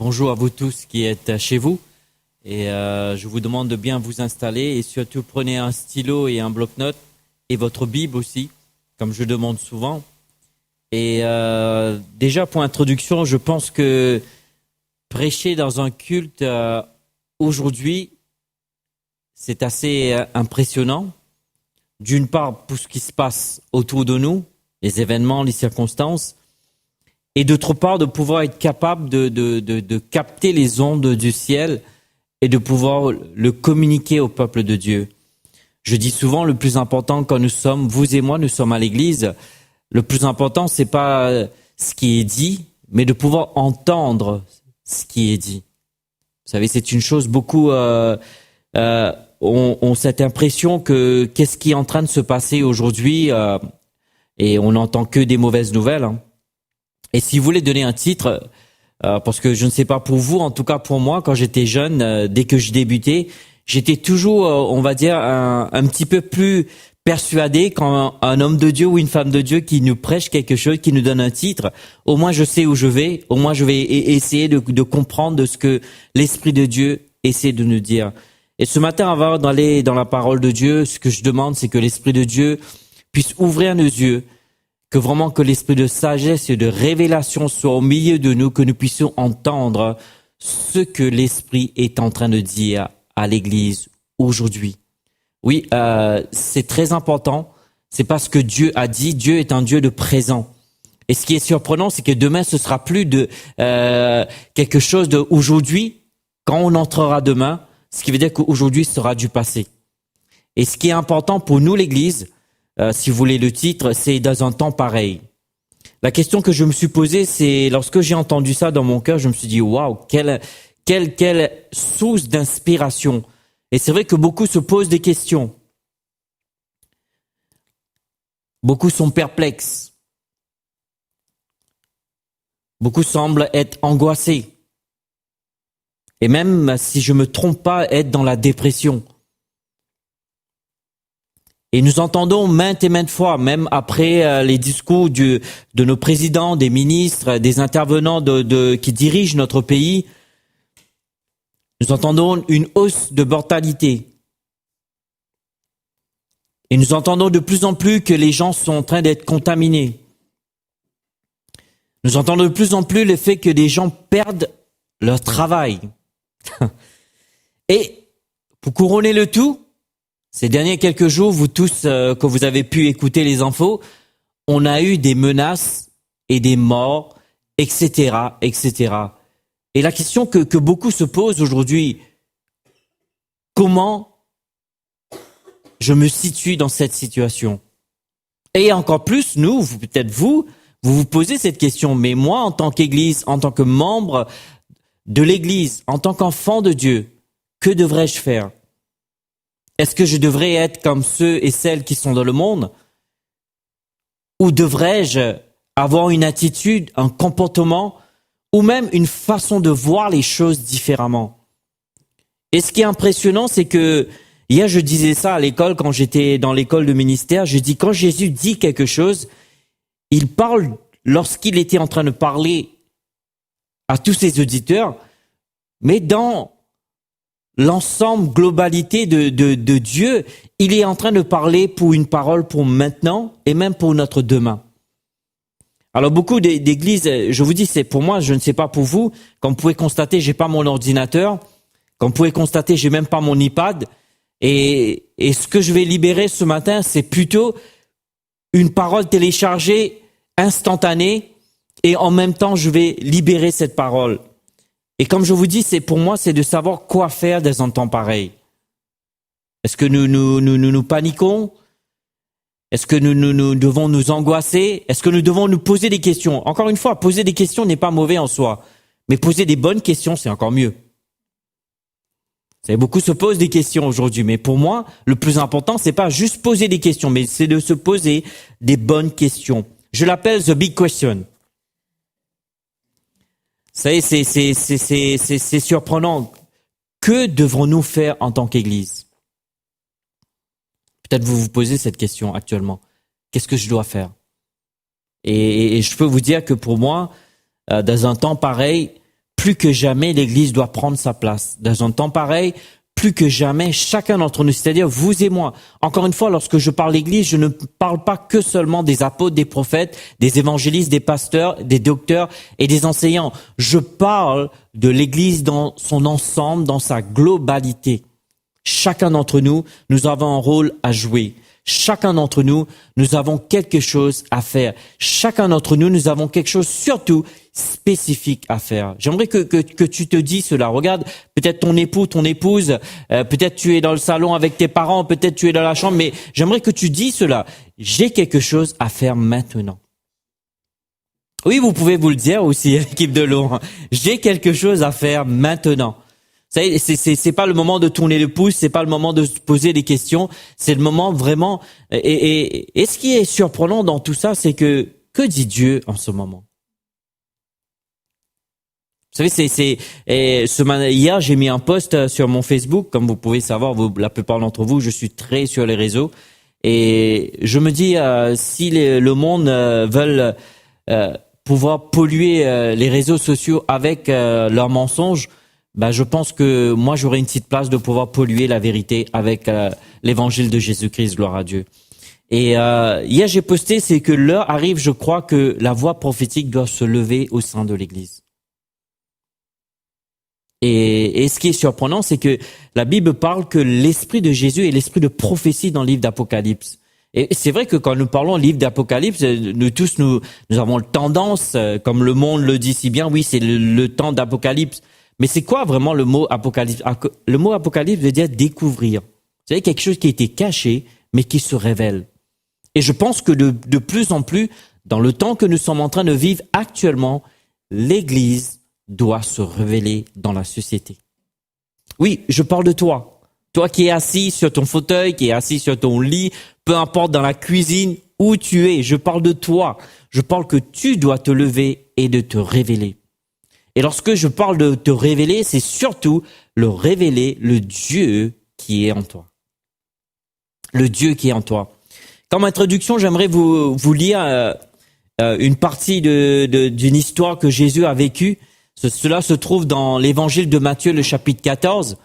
Bonjour à vous tous qui êtes chez vous. Et je vous demande de bien vous installer et surtout prenez un stylo et un bloc-notes et votre Bible aussi, comme je demande souvent. Et déjà pour introduction, je pense que prêcher dans un culte aujourd'hui, c'est assez impressionnant. D'une part pour ce qui se passe autour de nous, les événements, les circonstances, et d'autre part de pouvoir être capable de capter les ondes du ciel et de pouvoir le communiquer au peuple de Dieu. Je dis souvent, le plus important quand nous sommes, vous et moi, nous sommes à l'église, le plus important, c'est pas ce qui est dit, mais de pouvoir entendre ce qui est dit. Vous savez, c'est une chose beaucoup... on cette impression que qu'est-ce qui est en train de se passer aujourd'hui et on n'entend que des mauvaises nouvelles. Hein. Et si vous voulez donner un titre, parce que je ne sais pas pour vous, en tout cas pour moi, quand j'étais jeune, dès que je débutais, j'étais toujours, on va dire, un petit peu plus persuadé quand un homme de Dieu ou une femme de Dieu qui nous prêche quelque chose, qui nous donne un titre, au moins je sais où je vais, au moins je vais essayer de comprendre de ce que l'Esprit de Dieu essaie de nous dire. Et ce matin, avant d'aller dans la parole de Dieu, ce que je demande, c'est que l'Esprit de Dieu puisse ouvrir nos yeux, que vraiment que l'esprit de sagesse et de révélation soit au milieu de nous, que nous puissions entendre ce que l'Esprit est en train de dire à l'Église aujourd'hui. Oui, c'est très important. C'est parce que Dieu a dit, Dieu est un Dieu de présent. Et ce qui est surprenant, c'est que demain, ce sera plus de quelque chose de aujourd'hui, quand on entrera demain, ce qui veut dire qu'aujourd'hui sera du passé. Et ce qui est important pour nous, l'Église, si vous voulez le titre, c'est dans un temps pareil. La question que je me suis posée, c'est lorsque j'ai entendu ça dans mon cœur, je me suis dit waouh, quelle source d'inspiration. Et c'est vrai que beaucoup se posent des questions. Beaucoup sont perplexes. Beaucoup semblent être angoissés. Et même, si je me trompe pas, être dans la dépression. Et nous entendons maintes et maintes fois, même après les discours de nos présidents, des ministres, des intervenants qui dirigent notre pays, nous entendons une hausse de mortalité. Et nous entendons de plus en plus que les gens sont en train d'être contaminés. Nous entendons de plus en plus le fait que des gens perdent leur travail. Et pour couronner le tout, ces derniers quelques jours, vous tous, que vous avez pu écouter les infos, on a eu des menaces et des morts, etc., etc. Et la question que beaucoup se posent aujourd'hui, comment je me situe dans cette situation? Et encore plus, nous, peut-être vous vous posez cette question, mais moi, en tant qu'Église, en tant que membre de l'Église, en tant qu'enfant de Dieu, que devrais-je faire? Est-ce que je devrais être comme ceux et celles qui sont dans le monde? Ou devrais-je avoir une attitude, un comportement, ou même une façon de voir les choses différemment? Et ce qui est impressionnant, c'est que hier je disais ça à l'école, quand j'étais dans l'école de ministère, je dis quand Jésus dit quelque chose, il parle lorsqu'il était en train de parler à tous ses auditeurs, mais dans l'ensemble, globalité de Dieu, il est en train de parler pour une parole pour maintenant et même pour notre demain. Alors beaucoup d'églises, je vous dis, c'est pour moi, je ne sais pas pour vous, comme vous pouvez constater, j'ai pas mon ordinateur, comme vous pouvez constater, j'ai même pas mon iPad, et ce que je vais libérer ce matin, c'est plutôt une parole téléchargée, instantanée, et en même temps, je vais libérer cette parole. Et comme je vous dis, c'est pour moi, c'est de savoir quoi faire dans un temps pareil. Est-ce que nous paniquons? Est-ce que nous devons nous angoisser? Est-ce que nous devons nous poser des questions? Encore une fois, poser des questions n'est pas mauvais en soi. Mais poser des bonnes questions, c'est encore mieux. Vous savez, beaucoup se posent des questions aujourd'hui. Mais pour moi, le plus important, c'est pas juste poser des questions, mais c'est de se poser des bonnes questions. Je l'appelle the big question. Vous savez, c'est surprenant. Que devrons-nous faire en tant qu'Église? Peut-être vous vous posez cette question actuellement. Qu'est-ce que je dois faire? Et je peux vous dire que pour moi, dans un temps pareil, plus que jamais, l'Église doit prendre sa place. Dans un temps pareil, plus que jamais, chacun d'entre nous, c'est-à-dire vous et moi. Encore une fois, lorsque je parle d'Église, je ne parle pas que seulement des apôtres, des prophètes, des évangélistes, des pasteurs, des docteurs et des enseignants. Je parle de l'Église dans son ensemble, dans sa globalité. Chacun d'entre nous, nous avons un rôle à jouer. Chacun d'entre nous, nous avons quelque chose à faire. Chacun d'entre nous, nous avons quelque chose surtout spécifique à faire. J'aimerais que tu te dis cela. Regarde, peut-être ton époux, ton épouse, peut-être tu es dans le salon avec tes parents, peut-être tu es dans la chambre, mais j'aimerais que tu dis cela. J'ai quelque chose à faire maintenant. Oui, vous pouvez vous le dire aussi, l'équipe de l'eau. J'ai quelque chose à faire maintenant. C'est pas le moment de tourner le pouce, c'est pas le moment de se poser des questions, c'est le moment vraiment. Et ce qui est surprenant dans tout ça, c'est que dit Dieu en ce moment? Vous savez, hier j'ai mis un post sur mon Facebook, comme vous pouvez savoir, la plupart d'entre vous, je suis très sur les réseaux, et je me dis si le monde veulent pouvoir polluer les réseaux sociaux avec leurs mensonges. Je pense que moi, j'aurais une petite place de pouvoir polluer la vérité avec l'évangile de Jésus-Christ, gloire à Dieu. Et hier, j'ai posté, c'est que l'heure arrive, je crois, que la voix prophétique doit se lever au sein de l'Église. Et ce qui est surprenant, c'est que la Bible parle que l'esprit de Jésus est l'esprit de prophétie dans le livre d'Apocalypse. Et c'est vrai que quand nous parlons livre d'Apocalypse, nous tous, nous avons tendance, comme le monde le dit si bien, oui, c'est le temps d'Apocalypse. Mais c'est quoi vraiment le mot apocalypse? Le mot apocalypse veut dire découvrir. C'est quelque chose qui a été caché, mais qui se révèle. Et je pense que de plus en plus, dans le temps que nous sommes en train de vivre actuellement, l'Église doit se révéler dans la société. Oui, je parle de toi. Toi qui es assis sur ton fauteuil, qui es assis sur ton lit, peu importe dans la cuisine, où tu es, je parle de toi. Je parle que tu dois te lever et de te révéler. Et lorsque je parle de te révéler, c'est surtout le révéler le Dieu qui est en toi. Le Dieu qui est en toi. Comme introduction, j'aimerais vous lire une partie d'une histoire que Jésus a vécue. Cela se trouve dans l'évangile de Matthieu, le chapitre 14.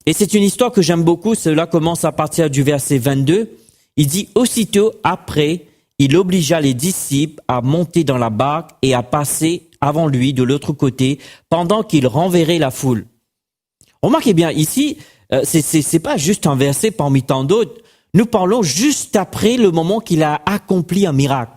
Et c'est une histoire que j'aime beaucoup. Cela commence à partir du verset 22. Il dit, aussitôt après, il obligea les disciples à monter dans la barque et à passer avant lui de l'autre côté, pendant qu'il renverrait la foule. Remarquez bien, ici, c'est pas juste un verset parmi tant d'autres. Nous parlons juste après le moment qu'il a accompli un miracle.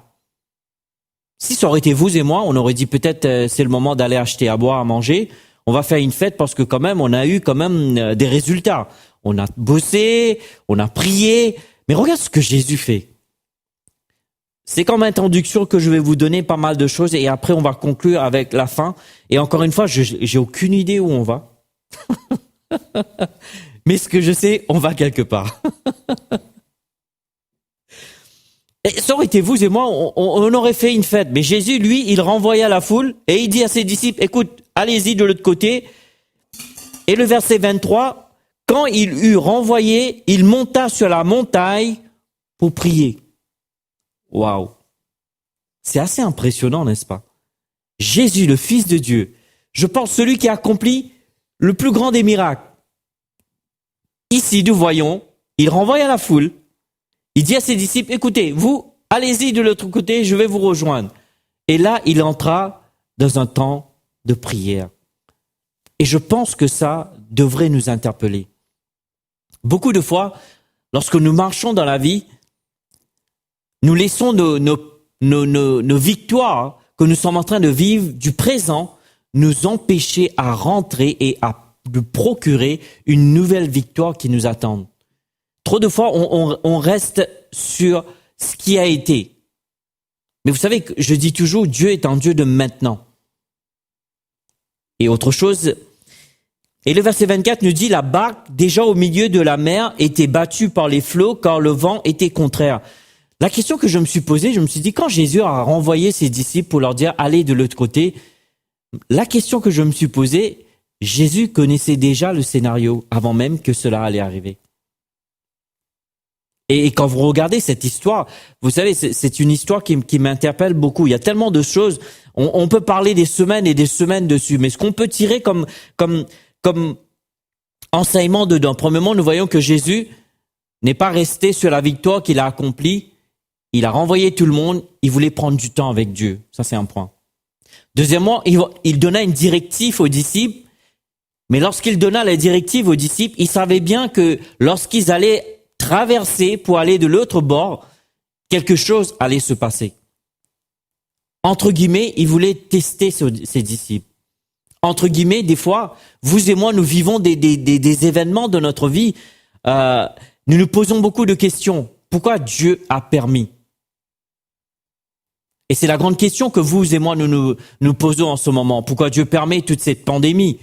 Si ça aurait été vous et moi, on aurait dit peut-être c'est le moment d'aller acheter à boire, à manger. On va faire une fête parce que quand même, on a eu quand même des résultats. On a bossé, on a prié. Mais regarde ce que Jésus fait. C'est comme introduction que je vais vous donner pas mal de choses et après on va conclure avec la fin. Et encore une fois, j'ai aucune idée où on va. Mais ce que je sais, on va quelque part. Et ça aurait été vous et moi, on aurait fait une fête. Mais Jésus, lui, il renvoya la foule et il dit à ses disciples, écoute, allez-y de l'autre côté. Et le verset 23, quand il eut renvoyé, il monta sur la montagne pour prier. Waouh! C'est assez impressionnant, n'est-ce pas? Jésus, le Fils de Dieu, je pense celui qui a accompli le plus grand des miracles. Ici, nous voyons, il renvoie à la foule, il dit à ses disciples, écoutez, vous, allez-y de l'autre côté, je vais vous rejoindre. Et là, il entra dans un temps de prière. Et je pense que ça devrait nous interpeller. Beaucoup de fois, lorsque nous marchons dans la vie, nous laissons nos victoires que nous sommes en train de vivre du présent nous empêcher à rentrer et à nous procurer une nouvelle victoire qui nous attend. Trop de fois, on reste sur ce qui a été. Mais vous savez, je dis toujours, Dieu est un Dieu de maintenant. Et autre chose, et le verset 24 nous dit, la barque, déjà au milieu de la mer, était battue par les flots car le vent était contraire. La question que je me suis posée, je me suis dit, quand Jésus a renvoyé ses disciples pour leur dire, allez de l'autre côté, la question que je me suis posée, Jésus connaissait déjà le scénario avant même que cela allait arriver. Et quand vous regardez cette histoire, vous savez, c'est une histoire qui m'interpelle beaucoup. Il y a tellement de choses. On peut parler des semaines et des semaines dessus, mais ce qu'on peut tirer comme enseignement dedans, premièrement, nous voyons que Jésus n'est pas resté sur la victoire qu'il a accomplie. Il a renvoyé tout le monde. Il voulait prendre du temps avec Dieu. Ça, c'est un point. Deuxièmement, il donna une directive aux disciples. Mais lorsqu'il donna la directive aux disciples, il savait bien que lorsqu'ils allaient traverser pour aller de l'autre bord, quelque chose allait se passer. Entre guillemets, il voulait tester ses disciples. Entre guillemets, des fois, vous et moi, nous vivons des événements de notre vie. Nous nous posons beaucoup de questions. Pourquoi Dieu a permis? Et c'est la grande question que vous et moi, nous posons en ce moment. Pourquoi Dieu permet toute cette pandémie?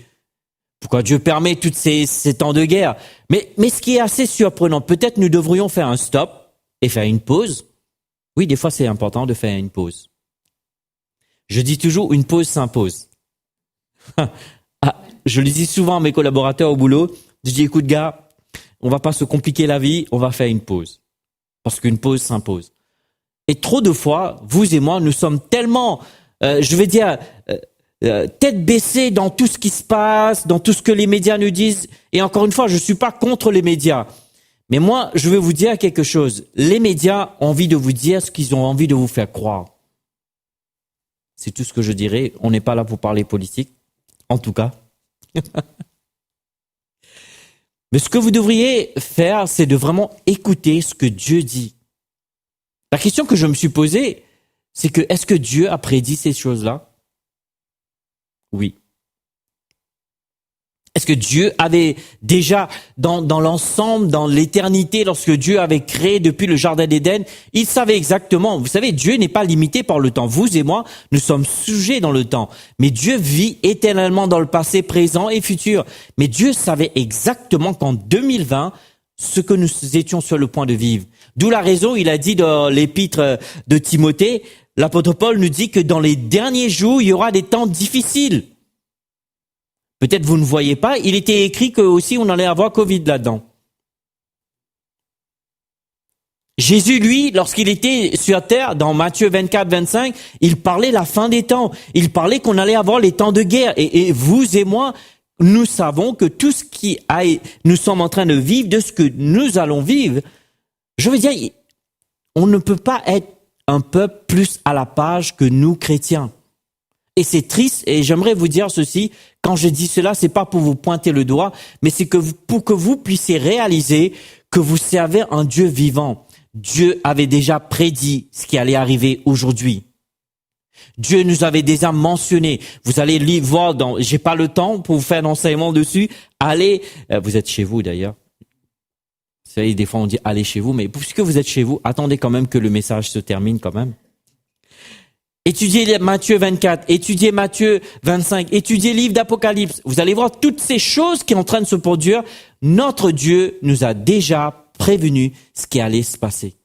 Pourquoi Dieu permet tous ces temps de guerre? Mais ce qui est assez surprenant, peut-être nous devrions faire un stop et faire une pause. Oui, des fois, c'est important de faire une pause. Je dis toujours, une pause s'impose. Je le dis souvent à mes collaborateurs au boulot. Je dis, écoute, gars, on va pas se compliquer la vie, on va faire une pause. Parce qu'une pause s'impose. Et trop de fois, vous et moi, nous sommes tellement, tête baissée dans tout ce qui se passe, dans tout ce que les médias nous disent. Et encore une fois, je suis pas contre les médias. Mais moi, je veux vous dire quelque chose. Les médias ont envie de vous dire ce qu'ils ont envie de vous faire croire. C'est tout ce que je dirais. On n'est pas là pour parler politique. En tout cas. Mais ce que vous devriez faire, c'est de vraiment écouter ce que Dieu dit. La question que je me suis posée, c'est que est-ce que Dieu a prédit ces choses-là? Oui. Est-ce que Dieu avait déjà, dans l'ensemble, dans l'éternité, lorsque Dieu avait créé depuis le Jardin d'Éden, il savait exactement, vous savez, Dieu n'est pas limité par le temps. Vous et moi, nous sommes sujets dans le temps. Mais Dieu vit éternellement dans le passé, présent et futur. Mais Dieu savait exactement qu'en 2020, ce que nous étions sur le point de vivre. D'où la raison, il a dit dans l'épître de Timothée, l'apôtre Paul nous dit que dans les derniers jours, il y aura des temps difficiles. Peut-être vous ne voyez pas, il était écrit que aussi on allait avoir Covid là-dedans. Jésus, lui, lorsqu'il était sur terre, dans Matthieu 24, 25, il parlait la fin des temps. Il parlait qu'on allait avoir les temps de guerre. Et vous et moi, nous savons que tout ce nous sommes en train de vivre, de ce que nous allons vivre, je veux dire, on ne peut pas être un peuple plus à la page que nous, chrétiens. Et c'est triste, et j'aimerais vous dire ceci, quand je dis cela, c'est pas pour vous pointer le doigt, mais c'est pour que vous puissiez réaliser que vous servez un Dieu vivant. Dieu avait déjà prédit ce qui allait arriver aujourd'hui. Dieu nous avait déjà mentionné. Vous allez voir j'ai pas le temps pour vous faire un enseignement dessus. Allez, vous êtes chez vous d'ailleurs. Vous savez, des fois on dit allez chez vous, mais puisque vous êtes chez vous, attendez quand même que le message se termine quand même. Étudiez Matthieu 24, étudiez Matthieu 25, étudiez le livre d'Apocalypse. Vous allez voir toutes ces choses qui sont en train de se produire. Notre Dieu nous a déjà prévenu ce qui allait se passer.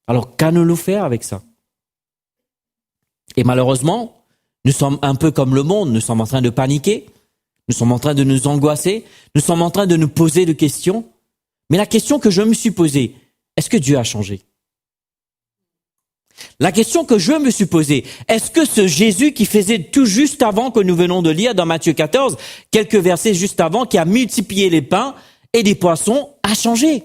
Alors qu'allons-nous faire avec ça? Et malheureusement, nous sommes un peu comme le monde. Nous sommes en train de paniquer. Nous sommes en train de nous angoisser. Nous sommes en train de nous poser des questions. Mais la question que je me suis posée, est-ce que Dieu a changé? La question que je me suis posée, est-ce que ce Jésus qui faisait tout juste avant que nous venons de lire dans Matthieu 14, quelques versets juste avant, qui a multiplié les pains et les poissons, a changé?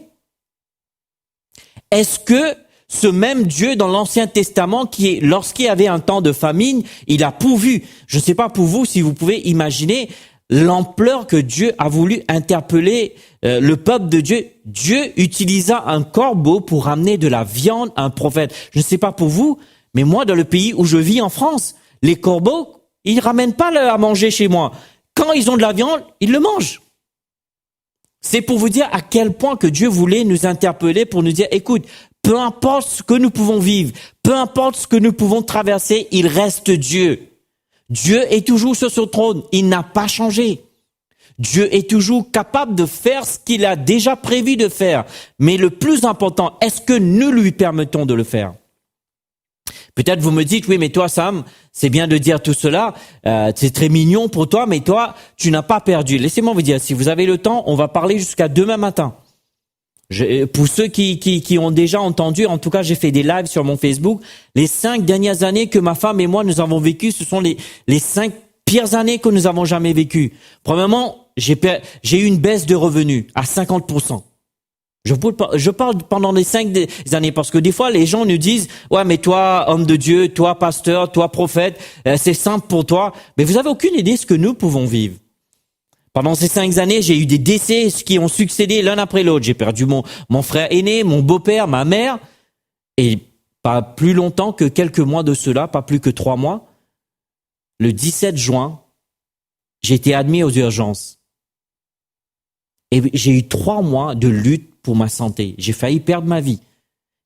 Est-ce que ce même Dieu dans l'Ancien Testament, lorsqu'il y avait un temps de famine, il a pourvu? Je ne sais pas pour vous si vous pouvez imaginer l'ampleur que Dieu a voulu interpeller le peuple de Dieu. Dieu utilisa un corbeau pour ramener de la viande à un prophète. Je ne sais pas pour vous, mais moi, dans le pays où je vis en France, les corbeaux, ils ramènent pas à manger chez moi. Quand ils ont de la viande, ils le mangent. C'est pour vous dire à quel point que Dieu voulait nous interpeller pour nous dire, écoute, peu importe ce que nous pouvons vivre, peu importe ce que nous pouvons traverser, il reste Dieu. Dieu est toujours sur son trône, il n'a pas changé. Dieu est toujours capable de faire ce qu'il a déjà prévu de faire. Mais le plus important, est-ce que nous lui permettons de le faire? Peut-être vous me dites, oui, mais toi, Sam, c'est bien de dire tout cela, c'est très mignon pour toi, mais toi, tu n'as pas perdu. Laissez-moi vous dire, si vous avez le temps, on va parler jusqu'à demain matin. Pour ceux qui ont déjà entendu, en tout cas, j'ai fait des lives sur mon Facebook. Les 5 dernières années que ma femme et moi nous avons vécues, ce sont les 5 pires années que nous avons jamais vécues. Premièrement, j'ai eu une baisse de revenus à 50%. Je parle pendant les 5 années parce que des fois les gens nous disent ouais mais toi homme de Dieu, toi pasteur, toi prophète, c'est simple pour toi. Mais vous avez aucune idée de ce que nous pouvons vivre. Pendant ces 5 années, j'ai eu des décès qui ont succédé l'un après l'autre. J'ai perdu mon frère aîné, mon beau-père, ma mère. Et pas plus longtemps que quelques mois de cela, pas plus que 3 mois, le 17 juin, j'ai été admis aux urgences. Et j'ai eu 3 mois de lutte pour ma santé. J'ai failli perdre ma vie.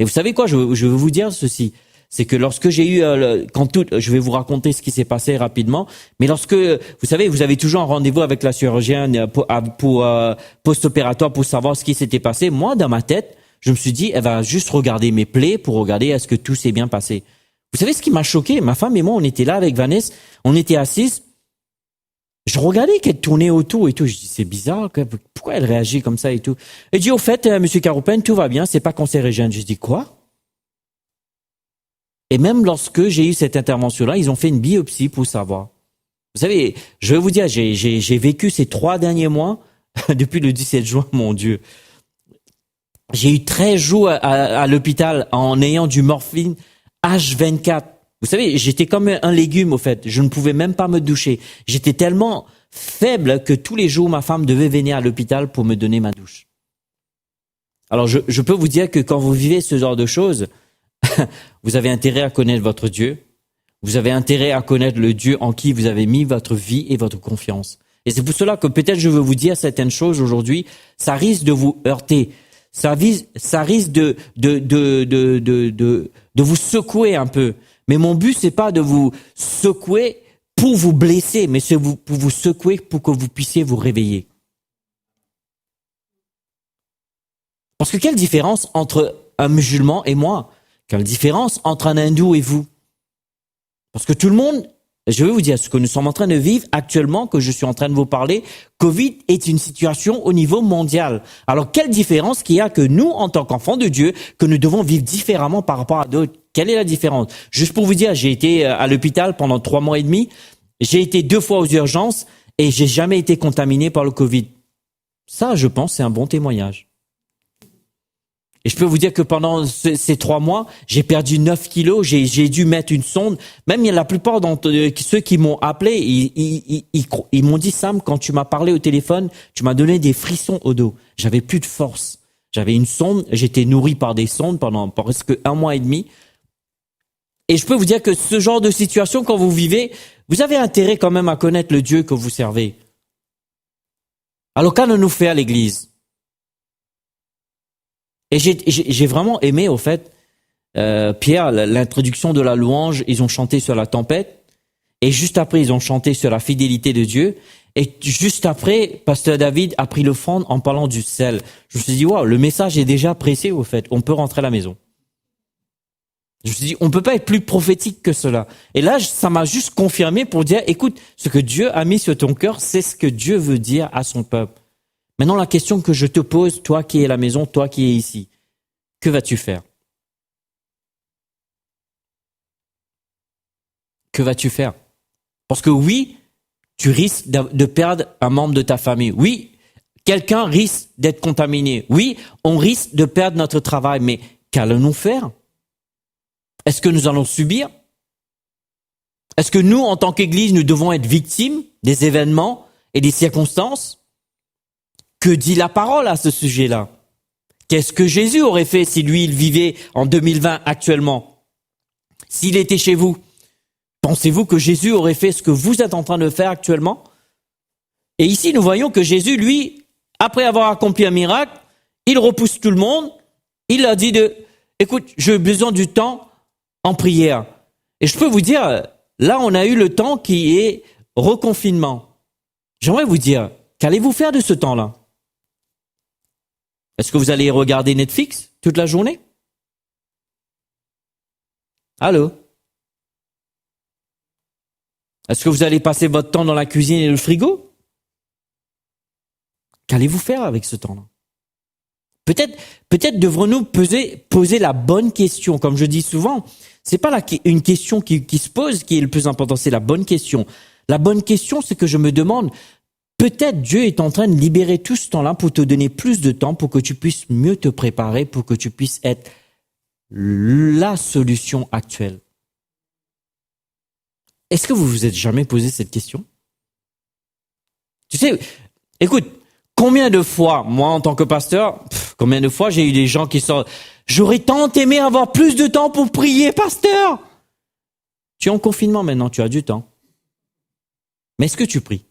Et vous savez quoi, je veux vous dire ceci. C'est que lorsque j'ai eu, je vais vous raconter ce qui s'est passé rapidement, mais lorsque, vous savez, vous avez toujours un rendez-vous avec la chirurgienne pour post-opératoire pour savoir ce qui s'était passé. Moi, dans ma tête, je me suis dit, elle va juste regarder mes plaies pour regarder est-ce que tout s'est bien passé. Vous savez ce qui m'a choqué? Ma femme et moi, on était là avec Vanessa, on était assises. Je regardais qu'elle tournait autour et tout. Je dis, c'est bizarre, pourquoi elle réagit comme ça et tout? Elle dit, au fait, monsieur Caroupen, tout va bien, c'est pas cancérigène. Je dis, quoi? Et même lorsque j'ai eu cette intervention-là, ils ont fait une biopsie pour savoir. Vous savez, je vais vous dire, j'ai vécu ces 3 derniers mois, depuis le 17 juin, mon Dieu. J'ai eu 13 jours à l'hôpital en ayant du morphine H24. Vous savez, j'étais comme un légume, au fait. Je ne pouvais même pas me doucher. J'étais tellement faible que tous les jours, ma femme devait venir à l'hôpital pour me donner ma douche. Alors, je peux vous dire que quand vous vivez ce genre de choses, vous avez intérêt à connaître votre Dieu. Vous avez intérêt à connaître le Dieu en qui vous avez mis votre vie et votre confiance. Et c'est pour cela que peut-être je veux vous dire certaines choses aujourd'hui. Ça risque de vous heurter. Ça risque de vous secouer un peu. Mais mon but, c'est pas de vous secouer pour vous blesser, mais c'est pour vous secouer pour que vous puissiez vous réveiller. Parce que quelle différence entre un musulman et moi? Quelle différence entre un hindou et vous? Parce que tout le monde, je vais vous dire ce que nous sommes en train de vivre actuellement, que je suis en train de vous parler. Covid est une situation au niveau mondial. Alors, quelle différence qu'il y a que nous, en tant qu'enfants de Dieu, que nous devons vivre différemment par rapport à d'autres? Quelle est la différence? Juste pour vous dire, j'ai été à l'hôpital pendant 3 mois et demi. J'ai été 2 fois aux urgences et j'ai jamais été contaminé par le Covid. Ça, je pense, c'est un bon témoignage. Et je peux vous dire que pendant ces 3 mois, j'ai perdu 9 kilos, j'ai dû mettre une sonde. Même la plupart d'entre ceux qui m'ont appelé, ils m'ont dit, Sam, quand tu m'as parlé au téléphone, tu m'as donné des frissons au dos. J'avais plus de force. J'avais une sonde, j'étais nourri par des sondes pendant presque 1 mois et demi. Et je peux vous dire que ce genre de situation, quand vous vivez, vous avez intérêt quand même à connaître le Dieu que vous servez. Alors qu'allons-nous faire à l'église? Et j'ai vraiment aimé, au fait, Pierre, l'introduction de la louange. Ils ont chanté sur la tempête. Et juste après, ils ont chanté sur la fidélité de Dieu. Et juste après, Pasteur David a pris l'offrande en parlant du sel. Je me suis dit, waouh, le message est déjà pressé, au fait. On peut rentrer à la maison. Je me suis dit, on peut pas être plus prophétique que cela. Et là, ça m'a juste confirmé pour dire, écoute, ce que Dieu a mis sur ton cœur, c'est ce que Dieu veut dire à son peuple. Maintenant, la question que je te pose, toi qui es à la maison, toi qui es ici, que vas-tu faire? Que vas-tu faire? Parce que oui, tu risques de perdre un membre de ta famille. Oui, quelqu'un risque d'être contaminé. Oui, on risque de perdre notre travail. Mais qu'allons-nous faire? Est-ce que nous allons subir? Est-ce que nous, en tant qu'Église, nous devons être victimes des événements et des circonstances? Que dit la parole à ce sujet-là? Qu'est-ce que Jésus aurait fait si lui, il vivait en 2020 actuellement? S'il était chez vous, pensez-vous que Jésus aurait fait ce que vous êtes en train de faire actuellement? Et ici, nous voyons que Jésus, lui, après avoir accompli un miracle, il repousse tout le monde. Il a dit écoute, j'ai besoin du temps en prière. Et je peux vous dire, là, on a eu le temps qui est reconfinement. J'aimerais vous dire, qu'allez-vous faire de ce temps-là? Est-ce que vous allez regarder Netflix toute la journée? Allô? Est-ce que vous allez passer votre temps dans la cuisine et le frigo? Qu'allez-vous faire avec ce temps-là? Peut-être devrons-nous poser la bonne question. Comme je dis souvent, c'est pas une question qui se pose qui est le plus important, c'est la bonne question. La bonne question, c'est que je me demande, peut-être Dieu est en train de libérer tout ce temps-là pour te donner plus de temps, pour que tu puisses mieux te préparer, pour que tu puisses être la solution actuelle. Est-ce que vous vous êtes jamais posé cette question? Tu sais, écoute, combien de fois, moi en tant que pasteur, combien de fois j'ai eu des gens qui sortent, j'aurais tant aimé avoir plus de temps pour prier, pasteur. Tu es en confinement maintenant, tu as du temps. Mais est-ce que tu pries?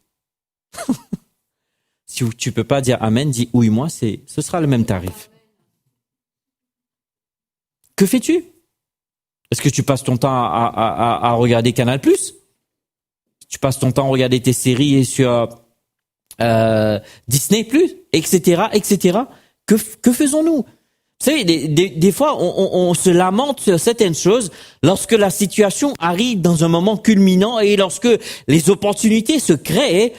Si tu peux pas dire amen, dis oui, moi, ce sera le même tarif. Que fais-tu? Est-ce que tu passes ton temps à regarder Canal+? Tu passes ton temps à regarder tes séries sur Disney+, etc., etc. Que faisons-nous? Vous savez, des fois, on se lamente sur certaines choses lorsque la situation arrive dans un moment culminant et lorsque les opportunités se créent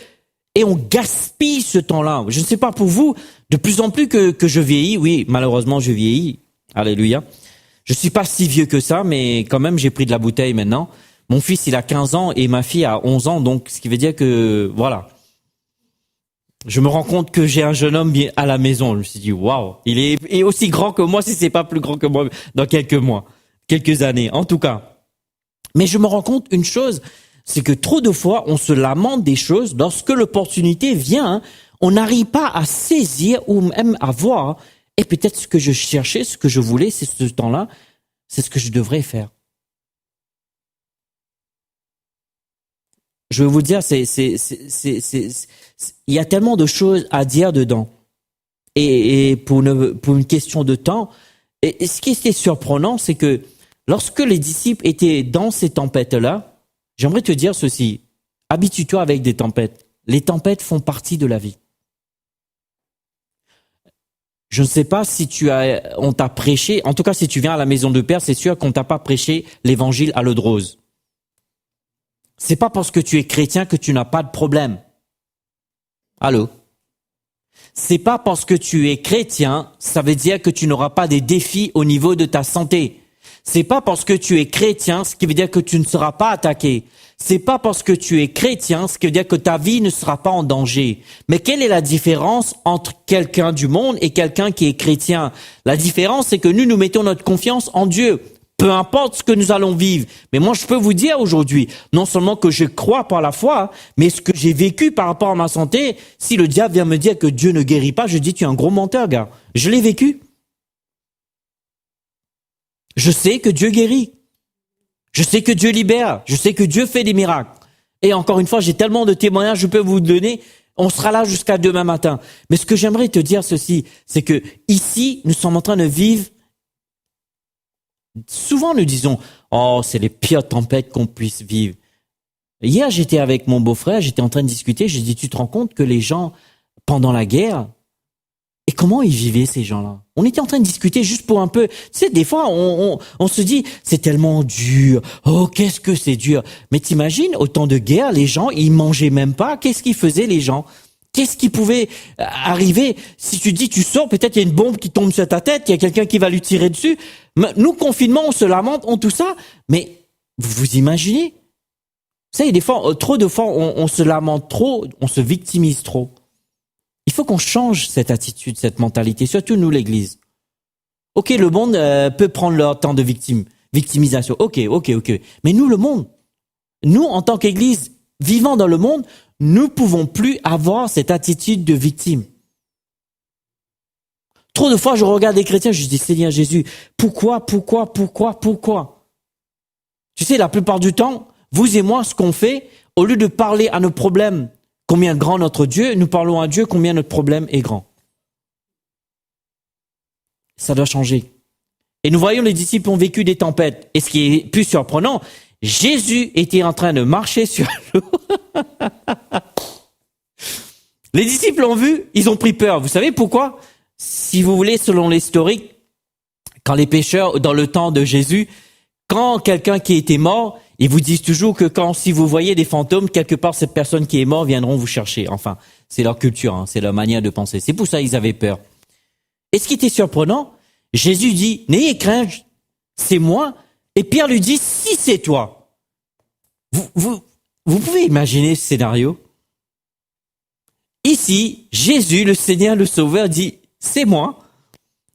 et on gaspille ce temps-là. Je ne sais pas pour vous, de plus en plus que je vieillis, oui, malheureusement je vieillis, alléluia. Je suis pas si vieux que ça, mais quand même j'ai pris de la bouteille maintenant. Mon fils, il a 15 ans et ma fille a 11 ans, donc ce qui veut dire que, voilà. Je me rends compte que j'ai un jeune homme bien à la maison. Je me suis dit, waouh, il est aussi grand que moi, si c'est pas plus grand que moi dans quelques mois, quelques années, en tout cas. Mais je me rends compte une chose, c'est que trop de fois, on se lamente des choses. Lorsque l'opportunité vient, on n'arrive pas à saisir ou même à voir. Et peut-être ce que je cherchais, ce que je voulais, c'est ce temps-là, c'est ce que je devrais faire. Je veux vous dire, il y a tellement de choses à dire dedans. Et pour une question de temps, et ce qui était surprenant, c'est que lorsque les disciples étaient dans ces tempêtes-là, j'aimerais te dire ceci, habitue-toi avec des tempêtes. Les tempêtes font partie de la vie. Je ne sais pas si on t'a prêché, en tout cas si tu viens à la maison de Père, c'est sûr qu'on t'a pas prêché l'évangile à l'eau de rose. C'est pas parce que tu es chrétien que tu n'as pas de problème. Allô? C'est pas parce que tu es chrétien, ça veut dire que tu n'auras pas des défis au niveau de ta santé. C'est pas parce que tu es chrétien, ce qui veut dire que tu ne seras pas attaqué. C'est pas parce que tu es chrétien, ce qui veut dire que ta vie ne sera pas en danger. Mais quelle est la différence entre quelqu'un du monde et quelqu'un qui est chrétien? La différence, c'est que nous mettons notre confiance en Dieu. Peu importe ce que nous allons vivre. Mais moi, je peux vous dire aujourd'hui, non seulement que je crois par la foi, mais ce que j'ai vécu par rapport à ma santé, si le diable vient me dire que Dieu ne guérit pas, je dis, tu es un gros menteur, gars. Je l'ai vécu. Je sais que Dieu guérit. Je sais que Dieu libère. Je sais que Dieu fait des miracles. Et encore une fois, j'ai tellement de témoignages, je peux vous donner. On sera là jusqu'à demain matin. Mais ce que j'aimerais te dire ceci, c'est que ici, nous sommes en train de vivre. Souvent, nous disons, oh, c'est les pires tempêtes qu'on puisse vivre. Hier, j'étais avec mon beau-frère, j'étais en train de discuter, j'ai dit, tu te rends compte que les gens, pendant la guerre, et comment ils vivaient, ces gens-là? On était en train de discuter juste pour un peu, tu sais, des fois, on se dit, c'est tellement dur. Oh, qu'est-ce que c'est dur. Mais t'imagines, au temps de guerre, les gens, ils mangeaient même pas. Qu'est-ce qu'ils faisaient, les gens? Qu'est-ce qui pouvait arriver? Si tu dis, tu sors, peut-être il y a une bombe qui tombe sur ta tête, il y a quelqu'un qui va lui tirer dessus. Nous, confinement, on se lamente, on tout ça. Mais, vous imaginez? Vous savez, des fois, trop de fois, on se lamente trop, on se victimise trop. Il faut qu'on change cette attitude, cette mentalité, surtout nous, l'Église. Ok, le monde peut prendre leur temps de victimisation. Ok. Mais nous, le monde, nous, en tant qu'Église, vivant dans le monde, nous pouvons plus avoir cette attitude de victime. Trop de fois, je regarde les chrétiens, je dis, Seigneur Jésus, pourquoi? Tu sais, la plupart du temps, vous et moi, ce qu'on fait, au lieu de parler à nos problèmes, combien grand notre Dieu, nous parlons à Dieu combien notre problème est grand. Ça doit changer. Et nous voyons les disciples ont vécu des tempêtes. Et ce qui est plus surprenant, Jésus était en train de marcher sur l'eau. Les disciples l'ont vu, ils ont pris peur. Vous savez pourquoi? Si vous voulez, selon l'historique, quand les pécheurs, dans le temps de Jésus, quand quelqu'un qui était mort, ils vous disent toujours que si vous voyez des fantômes, quelque part, cette personne qui est morte viendront vous chercher. Enfin, c'est leur culture, c'est leur manière de penser. C'est pour ça qu'ils avaient peur. Et ce qui était surprenant, Jésus dit, n'ayez crainte, c'est moi. Et Pierre lui dit, si c'est toi. Vous pouvez imaginer ce scénario? Ici, Jésus, le Seigneur, le Sauveur, dit, c'est moi.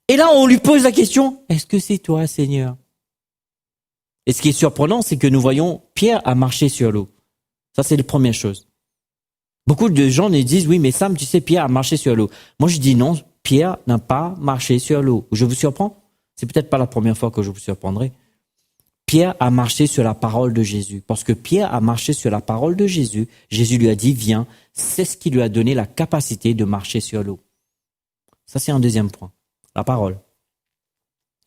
Et là, on lui pose la question, est-ce que c'est toi, Seigneur? Et ce qui est surprenant, c'est que nous voyons Pierre a marché sur l'eau. Ça, c'est la première chose. Beaucoup de gens nous disent, oui, mais Sam, tu sais, Pierre a marché sur l'eau. Moi, je dis non, Pierre n'a pas marché sur l'eau. Je vous surprends? C'est peut-être pas la première fois que je vous surprendrai. Pierre a marché sur la parole de Jésus. Parce que Pierre a marché sur la parole de Jésus. Jésus lui a dit, viens. C'est ce qui lui a donné la capacité de marcher sur l'eau. Ça, c'est un deuxième point. La parole.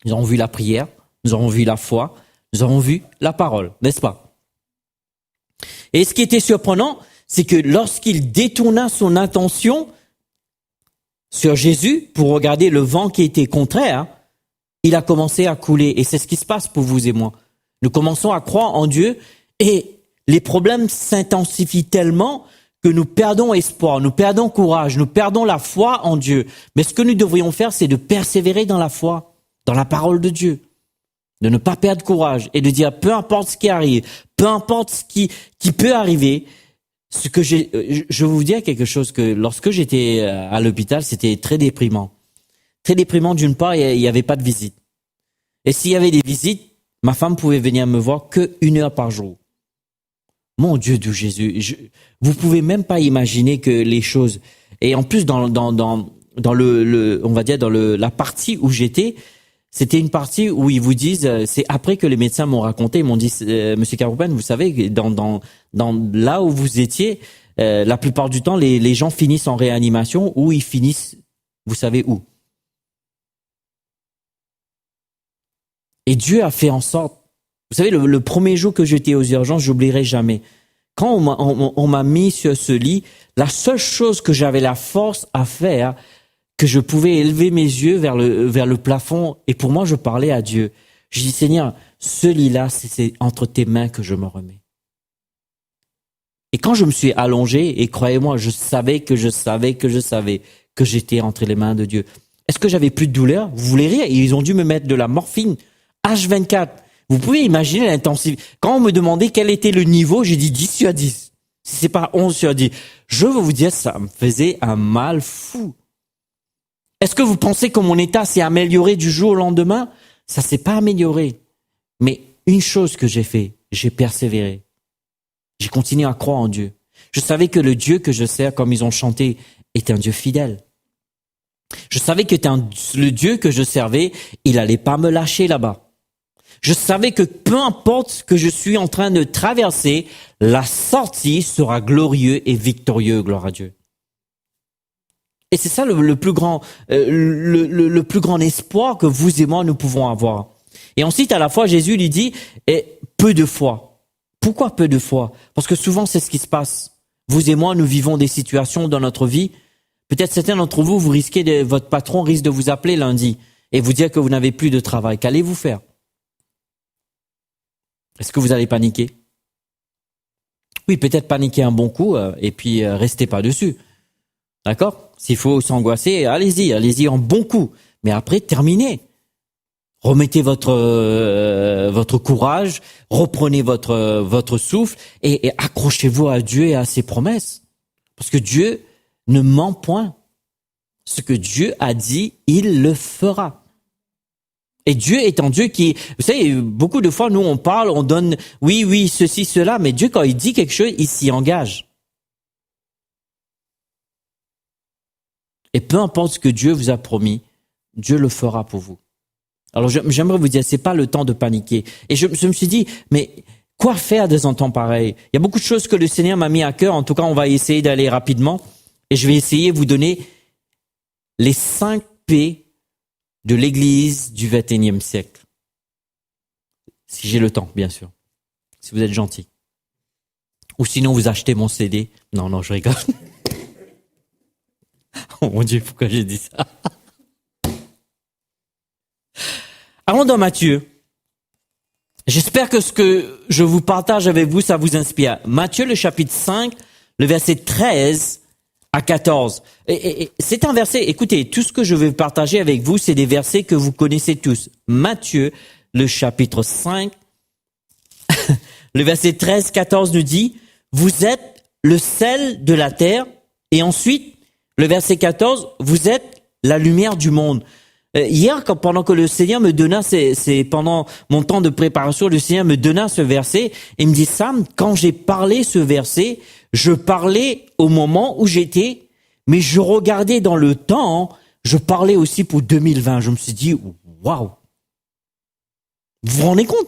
Nous avons vu la prière, nous avons vu la foi, nous avons vu la parole, n'est-ce pas? Et ce qui était surprenant, c'est que lorsqu'il détourna son attention sur Jésus pour regarder le vent qui était contraire, il a commencé à couler. Et c'est ce qui se passe pour vous et moi. Nous commençons à croire en Dieu et les problèmes s'intensifient tellement que nous perdons espoir, nous perdons courage, nous perdons la foi en Dieu. Mais ce que nous devrions faire, c'est de persévérer dans la foi, dans la parole de Dieu. De ne pas perdre courage et de dire, peu importe ce qui arrive, peu importe ce qui peut arriver, je vais vous dire quelque chose que lorsque j'étais à l'hôpital, c'était très déprimant. Très déprimant d'une part, il n'y avait pas de visite. Et s'il y avait des visites, ma femme pouvait venir me voir que 1 heure par jour. Mon Dieu de Jésus, vous pouvez même pas imaginer que les choses. Et en plus dans on va dire dans la partie où j'étais, c'était une partie où ils vous disent, c'est après que les médecins m'ont raconté, ils m'ont dit, Monsieur Caroupen, vous savez, dans là où vous étiez, la plupart du temps, les gens finissent en réanimation ou ils finissent, vous savez où. Et Dieu a fait en sorte. Vous savez, le premier jour que j'étais aux urgences, j'oublierai jamais. Quand on m'a mis sur ce lit, la seule chose que j'avais la force à faire, que je pouvais élever mes yeux vers le plafond, et pour moi, je parlais à Dieu. Je dis, Seigneur, ce lit-là, c'est entre tes mains que je me remets. Et quand je me suis allongé, et croyez-moi, je savais que j'étais entre les mains de Dieu. Est-ce que j'avais plus de douleur? Vous voulez rire? Ils ont dû me mettre de la morphine H24. Vous pouvez imaginer l'intensité. Quand on me demandait quel était le niveau, j'ai dit 10 sur 10. Si c'est pas 11 sur 10. Je veux vous dire, ça me faisait un mal fou. Est-ce que vous pensez que mon état s'est amélioré du jour au lendemain? Ça s'est pas amélioré. Mais une chose que j'ai fait, j'ai persévéré. J'ai continué à croire en Dieu. Je savais que le Dieu que je sers, comme ils ont chanté, est un Dieu fidèle. Je savais que le Dieu que je servais, il allait pas me lâcher là-bas. Je savais que peu importe ce que je suis en train de traverser, la sortie sera glorieuse et victorieuse, gloire à Dieu. Et c'est ça le plus grand espoir que vous et moi nous pouvons avoir. Et ensuite, à la fois, Jésus lui dit, peu de foi. Pourquoi peu de foi? Parce que souvent, c'est ce qui se passe. Vous et moi, nous vivons des situations dans notre vie. Peut-être certains d'entre vous, votre patron risque de vous appeler lundi et vous dire que vous n'avez plus de travail. Qu'allez-vous faire? Est-ce que vous allez paniquer? Oui, peut-être paniquer un bon coup et puis restez pas dessus. D'accord? S'il faut s'angoisser, allez-y en bon coup. Mais après, terminez. Remettez votre courage, reprenez votre souffle et accrochez-vous à Dieu et à ses promesses. Parce que Dieu ne ment point. Ce que Dieu a dit, il le fera. Et Dieu est un Dieu qui, vous savez, beaucoup de fois, nous, on parle, on donne, oui, ceci, cela, mais Dieu, quand il dit quelque chose, il s'y engage. Et peu importe ce que Dieu vous a promis, Dieu le fera pour vous. Alors, j'aimerais vous dire, c'est pas le temps de paniquer. Et je me suis dit, mais quoi faire dans un temps pareil? Il y a beaucoup de choses que le Seigneur m'a mis à cœur. En tout cas, on va essayer d'aller rapidement. Et je vais essayer de vous donner les 5 P de l'Église du XXIe siècle. Si j'ai le temps, bien sûr. Si vous êtes gentil. Ou sinon, vous achetez mon CD. Non, je rigole. Oh mon Dieu, pourquoi j'ai dit ça? Allons dans Matthieu. J'espère que ce que je vous partage avec vous, ça vous inspire. Matthieu, le chapitre 5, le verset 13 à 14. Et c'est un verset, écoutez, tout ce que je vais partager avec vous, c'est des versets que vous connaissez tous. Matthieu, le chapitre 5, le verset 13-14 nous dit, vous êtes le sel de la terre. Et ensuite, le verset 14, vous êtes la lumière du monde. Hier, pendant que le Seigneur me donna, c'est pendant mon temps de préparation, le Seigneur me donna ce verset et me dit, Sam, quand j'ai parlé ce verset, je parlais au moment où j'étais, mais je regardais dans le temps, je parlais aussi pour 2020. Je me suis dit, waouh! Vous vous rendez compte?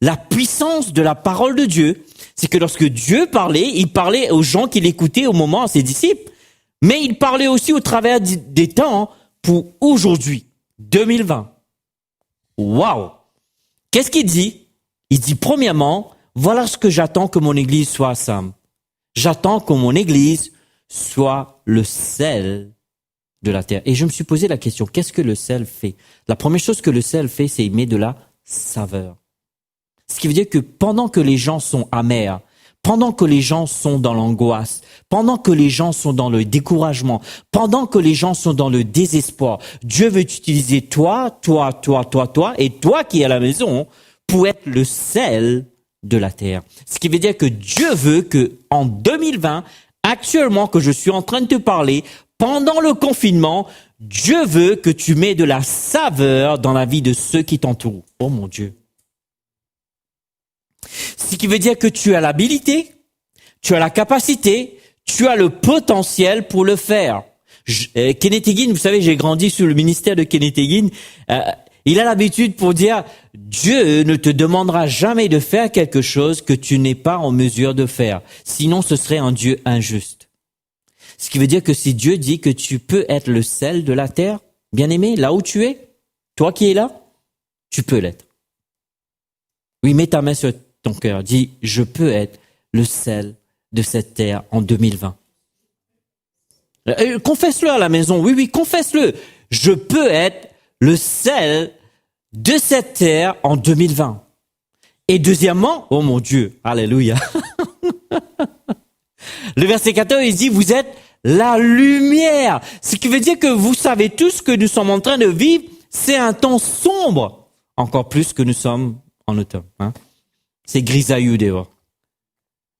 La puissance de la parole de Dieu, c'est que lorsque Dieu parlait, il parlait aux gens qui l'écoutaient au moment, à ses disciples, mais il parlait aussi au travers des temps pour aujourd'hui, 2020. Waouh! Qu'est-ce qu'il dit? Il dit premièrement, voilà ce que j'attends que mon église soit, Sam. J'attends que mon église soit le sel de la terre. Et je me suis posé la question, qu'est-ce que le sel fait? La première chose que le sel fait, c'est il met de la saveur. Ce qui veut dire que pendant que les gens sont amers, pendant que les gens sont dans l'angoisse, pendant que les gens sont dans le découragement, pendant que les gens sont dans le désespoir, Dieu veut utiliser toi et toi qui es à la maison pour être le sel de la terre. Ce qui veut dire que Dieu veut que en 2020, actuellement que je suis en train de te parler, pendant le confinement, Dieu veut que tu mets de la saveur dans la vie de ceux qui t'entourent. Oh mon Dieu. Ce qui veut dire que tu as l'habilité, tu as la capacité, tu as le potentiel pour le faire. Kenneth Hagin, vous savez, j'ai grandi sous le ministère de Kenneth Hagin. Il a l'habitude pour dire, Dieu ne te demandera jamais de faire quelque chose que tu n'es pas en mesure de faire. Sinon, ce serait un Dieu injuste. Ce qui veut dire que si Dieu dit que tu peux être le sel de la terre, bien-aimé, là où tu es, toi qui es là, tu peux l'être. Oui, mets ta main sur ton cœur, dis, je peux être le sel de cette terre en 2020. Confesse-le à la maison, oui, confesse-le. Je peux être le sel de cette terre en 2020. Et deuxièmement, oh mon Dieu, alléluia. Le verset 14, il dit, vous êtes la lumière. Ce qui veut dire que vous savez tous que nous sommes en train de vivre, c'est un temps sombre. Encore plus que nous sommes en automne. Hein? C'est grisailleux dehors.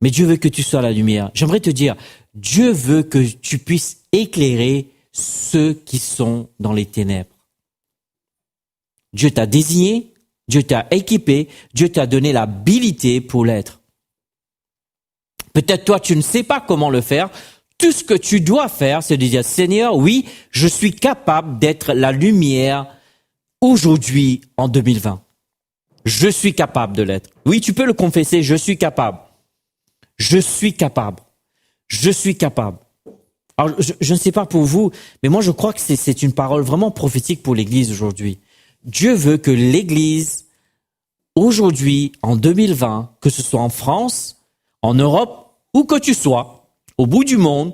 Mais Dieu veut que tu sois la lumière. J'aimerais te dire, Dieu veut que tu puisses éclairer ceux qui sont dans les ténèbres. Dieu t'a désigné, Dieu t'a équipé, Dieu t'a donné l'habilité pour l'être. Peut-être toi, tu ne sais pas comment le faire. Tout ce que tu dois faire, c'est de dire, Seigneur, oui, je suis capable d'être la lumière aujourd'hui en 2020. Je suis capable de l'être. Oui, tu peux le confesser, je suis capable. Je suis capable. Je suis capable. Alors, je ne sais pas pour vous, mais moi je crois que c'est une parole vraiment prophétique pour l'Église aujourd'hui. Dieu veut que l'Église, aujourd'hui, en 2020, que ce soit en France, en Europe, où que tu sois, au bout du monde,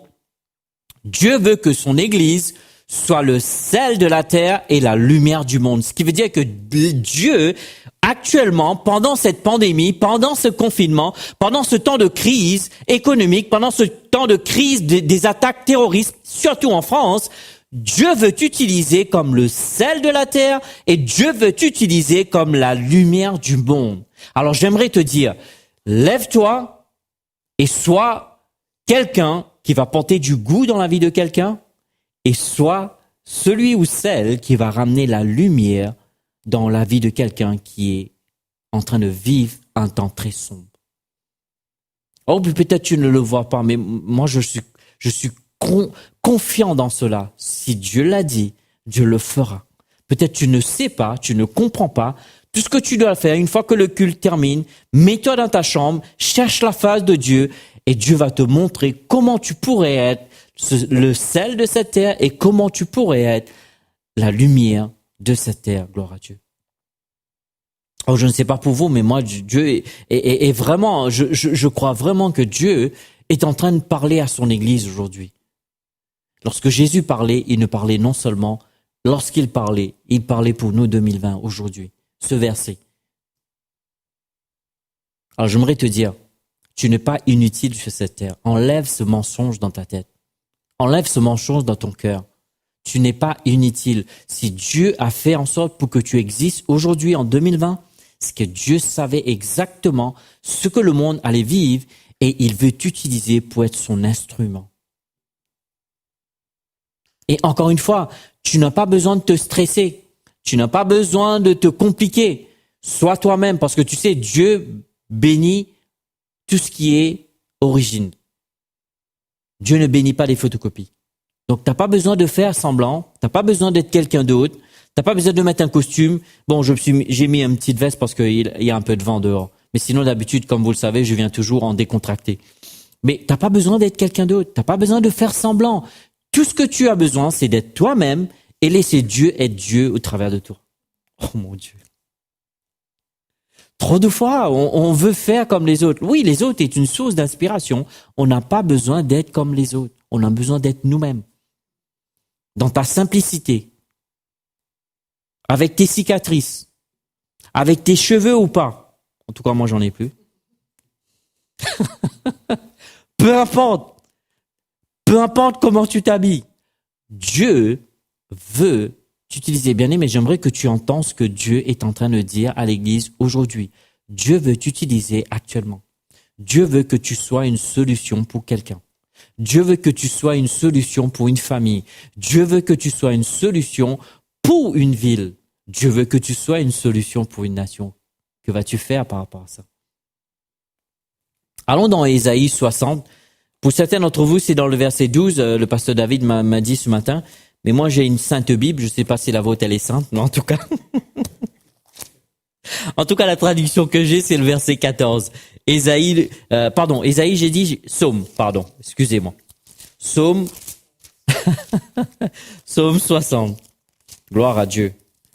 Dieu veut que son Église soit le sel de la terre et la lumière du monde. Ce qui veut dire que Dieu, actuellement, pendant cette pandémie, pendant ce confinement, pendant ce temps de crise économique, pendant ce temps de crise des attaques terroristes, surtout en France, Dieu veut t'utiliser comme le sel de la terre et Dieu veut t'utiliser comme la lumière du monde. Alors j'aimerais te dire, lève-toi et sois quelqu'un qui va porter du goût dans la vie de quelqu'un et sois celui ou celle qui va ramener la lumière dans la vie de quelqu'un qui est en train de vivre un temps très sombre. Oh, peut-être tu ne le vois pas, mais moi je suis confiant dans cela. Si Dieu l'a dit, Dieu le fera. Peut-être tu ne sais pas, tu ne comprends pas. Tout ce que tu dois faire, une fois que le culte termine, mets-toi dans ta chambre, cherche la face de Dieu et Dieu va te montrer comment tu pourrais être le sel de cette terre et comment tu pourrais être la lumière de cette terre. Gloire à Dieu. Oh, je ne sais pas pour vous, mais moi, Dieu est vraiment, je crois vraiment que Dieu est en train de parler à son Église aujourd'hui. Lorsque Jésus parlait, il ne parlait non seulement, lorsqu'il parlait, il parlait pour nous 2020, aujourd'hui, ce verset. Alors j'aimerais te dire, tu n'es pas inutile sur cette terre. Enlève ce mensonge dans ta tête. Enlève ce mensonge dans ton cœur. Tu n'es pas inutile. Si Dieu a fait en sorte pour que tu existes aujourd'hui en 2020, c'est que Dieu savait exactement ce que le monde allait vivre et il veut t'utiliser pour être son instrument. Et encore une fois, tu n'as pas besoin de te stresser. Tu n'as pas besoin de te compliquer. Sois toi-même parce que tu sais, Dieu bénit tout ce qui est origine. Dieu ne bénit pas les photocopies. Donc, t'as pas besoin de faire semblant. T'as pas besoin d'être quelqu'un d'autre. T'as pas besoin de mettre un costume. Bon, j'ai mis une petite veste parce qu'il y a un peu de vent dehors. Mais sinon, d'habitude, comme vous le savez, je viens toujours en décontracté. Mais t'as pas besoin d'être quelqu'un d'autre. T'as pas besoin de faire semblant. Tout ce que tu as besoin, c'est d'être toi-même et laisser Dieu être Dieu au travers de toi. Oh mon Dieu. Trop de fois, on veut faire comme les autres. Oui, les autres est une source d'inspiration. On n'a pas besoin d'être comme les autres. On a besoin d'être nous-mêmes. Dans ta simplicité. Avec tes cicatrices. Avec tes cheveux ou pas. En tout cas, moi, j'en ai plus. Peu importe. Peu importe comment tu t'habilles. Dieu veut t'utiliser. Bien aimé, mais j'aimerais que tu entends ce que Dieu est en train de dire à l'Église aujourd'hui. Dieu veut t'utiliser actuellement. Dieu veut que tu sois une solution pour quelqu'un. Dieu veut que tu sois une solution pour une famille. Dieu veut que tu sois une solution pour une ville. Dieu veut que tu sois une solution pour une nation. Que vas-tu faire par rapport à ça? Allons dans Ésaïe 60. Pour certains d'entre vous, c'est dans le verset 12. Le pasteur David m'a dit ce matin. Mais moi, j'ai une sainte Bible. Je ne sais pas si la vôtre, elle est sainte. Mais en tout cas, la traduction que j'ai, c'est le verset 14. Ésaïe, j'ai dit Psaume, excusez-moi. Psaume 60. Gloire à Dieu.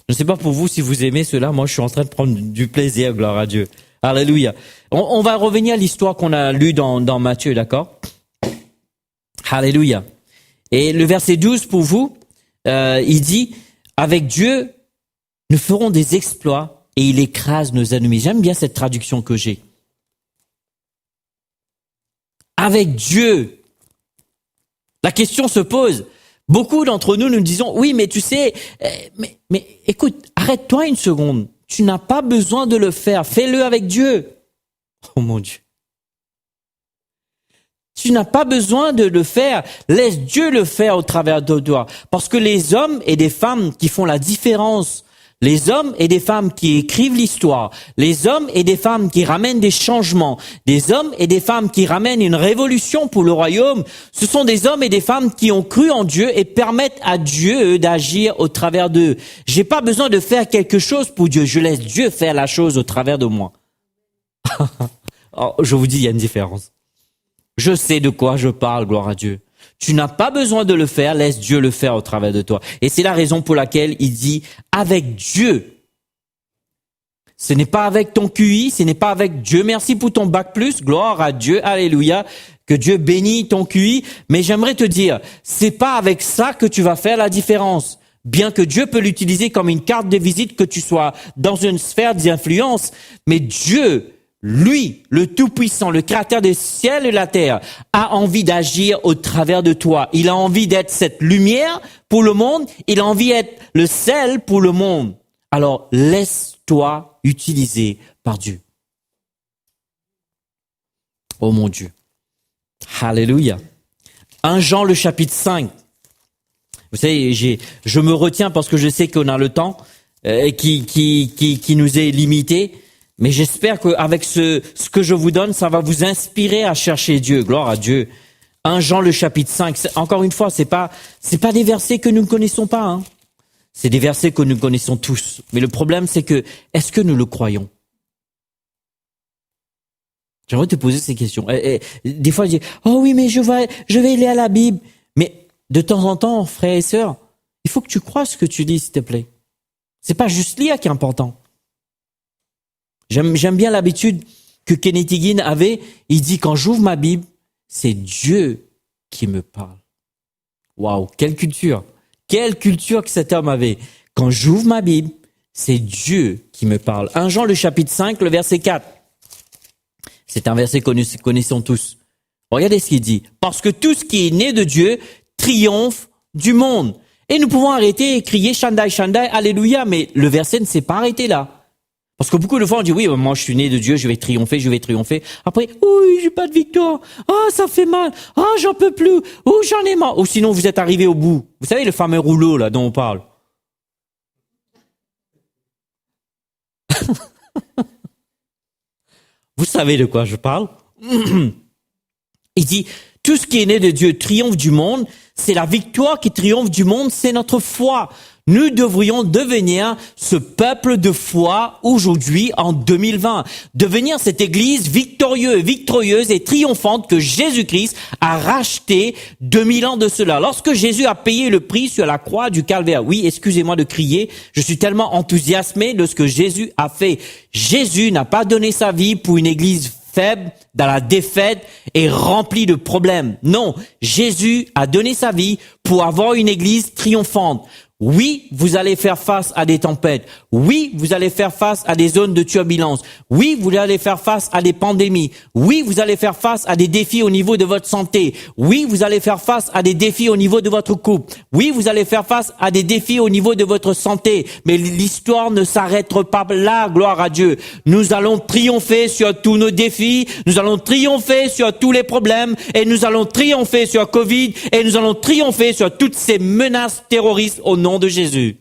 Je ne sais pas pour vous si vous aimez cela. Moi, je suis en train de prendre du plaisir. Gloire à Dieu. Alléluia. On va revenir à l'histoire qu'on a lue dans Matthieu, d'accord? Alléluia. Et le verset 12 pour vous, il dit, avec Dieu, nous ferons des exploits et il écrase nos ennemis. J'aime bien cette traduction que j'ai. Avec Dieu. La question se pose. Beaucoup d'entre nous disons, oui, mais tu sais, mais écoute, arrête-toi une seconde. Tu n'as pas besoin de le faire. Fais-le avec Dieu. Oh mon Dieu. Tu n'as pas besoin de le faire. Laisse Dieu le faire au travers de toi. Parce que les hommes et des femmes qui font la différence, les hommes et des femmes qui écrivent l'histoire, les hommes et des femmes qui ramènent des changements, des hommes et des femmes qui ramènent une révolution pour le royaume, ce sont des hommes et des femmes qui ont cru en Dieu et permettent à Dieu d'agir au travers d'eux. J'ai pas besoin de faire quelque chose pour Dieu. Je laisse Dieu faire la chose au travers de moi. Oh, je vous dis, il y a une différence. Je sais de quoi je parle, gloire à Dieu. Tu n'as pas besoin de le faire, laisse Dieu le faire au travers de toi. Et c'est la raison pour laquelle il dit avec Dieu. Ce n'est pas avec ton QI, ce n'est pas avec Dieu. Merci pour ton bac plus, gloire à Dieu, alléluia. Que Dieu bénisse ton QI. Mais j'aimerais te dire, c'est pas avec ça que tu vas faire la différence. Bien que Dieu peut l'utiliser comme une carte de visite, que tu sois dans une sphère d'influence, mais Dieu, lui, le Tout-Puissant, le Créateur des ciels et de la terre, a envie d'agir au travers de toi. Il a envie d'être cette lumière pour le monde. Il a envie d'être le sel pour le monde. Alors, laisse-toi utiliser par Dieu. Oh mon Dieu. Alléluia. 1 Jean, le chapitre 5. Vous savez, je me retiens parce que je sais qu'on a le temps qui nous est limité. Mais j'espère qu'avec ce que je vous donne, ça va vous inspirer à chercher Dieu. Gloire à Dieu. 1 Jean, le chapitre 5. Encore une fois, c'est pas des versets que nous ne connaissons pas, hein. C'est des versets que nous connaissons tous. Mais le problème, c'est que, est-ce que nous le croyons? J'aimerais te poser ces questions. Des fois, je dis, oh oui, mais je vais lire la Bible. Mais de temps en temps, frères et sœurs, il faut que tu crois ce que tu dis, s'il te plaît. C'est pas juste lire qui est important. J'aime bien l'habitude que Kenneth Hagin avait. Il dit, quand j'ouvre ma Bible, c'est Dieu qui me parle. Waouh, quelle culture! Quelle culture que cet homme avait. Quand j'ouvre ma Bible, c'est Dieu qui me parle. 1 Jean, le chapitre 5, le verset 4. C'est un verset que nous connaissons tous. Regardez ce qu'il dit. Parce que tout ce qui est né de Dieu triomphe du monde. Et nous pouvons arrêter et crier Shandai, Shandai, Alléluia, mais le verset ne s'est pas arrêté là. Parce que beaucoup de fois on dit oui, moi je suis né de Dieu, je vais triompher, je vais triompher. Après, oui, j'ai pas de victoire. Ah, ça fait mal. Ah, j'en peux plus. Oh, j'en ai marre. Ou sinon vous êtes arrivé au bout. Vous savez le fameux rouleau là dont on parle. Vous savez de quoi je parle? Il dit, tout ce qui est né de Dieu triomphe du monde. C'est la victoire qui triomphe du monde, c'est notre foi. Nous devrions devenir ce peuple de foi aujourd'hui en 2020. Devenir cette église victorieuse et triomphante que Jésus-Christ a racheté 2000 ans de cela. Lorsque Jésus a payé le prix sur la croix du Calvaire. Oui, excusez-moi de crier. Je suis tellement enthousiasmé de ce que Jésus a fait. Jésus n'a pas donné sa vie pour une église faible, dans la défaite et remplie de problèmes. Non, Jésus a donné sa vie pour avoir une église triomphante. Oui, vous allez faire face à des tempêtes. Oui, vous allez faire face à des zones de turbulence. Oui, vous allez faire face à des pandémies. Oui, vous allez faire face à des défis au niveau de votre santé. Oui, vous allez faire face à des défis au niveau de votre couple. Oui, vous allez faire face à des défis au niveau de votre santé. Mais l'histoire ne s'arrête pas là, gloire à Dieu. Nous allons triompher sur tous nos défis. Nous allons triompher sur tous les problèmes. Et nous allons triompher sur Covid. Et nous allons triompher sur toutes ces menaces terroristes au nom de Jésus.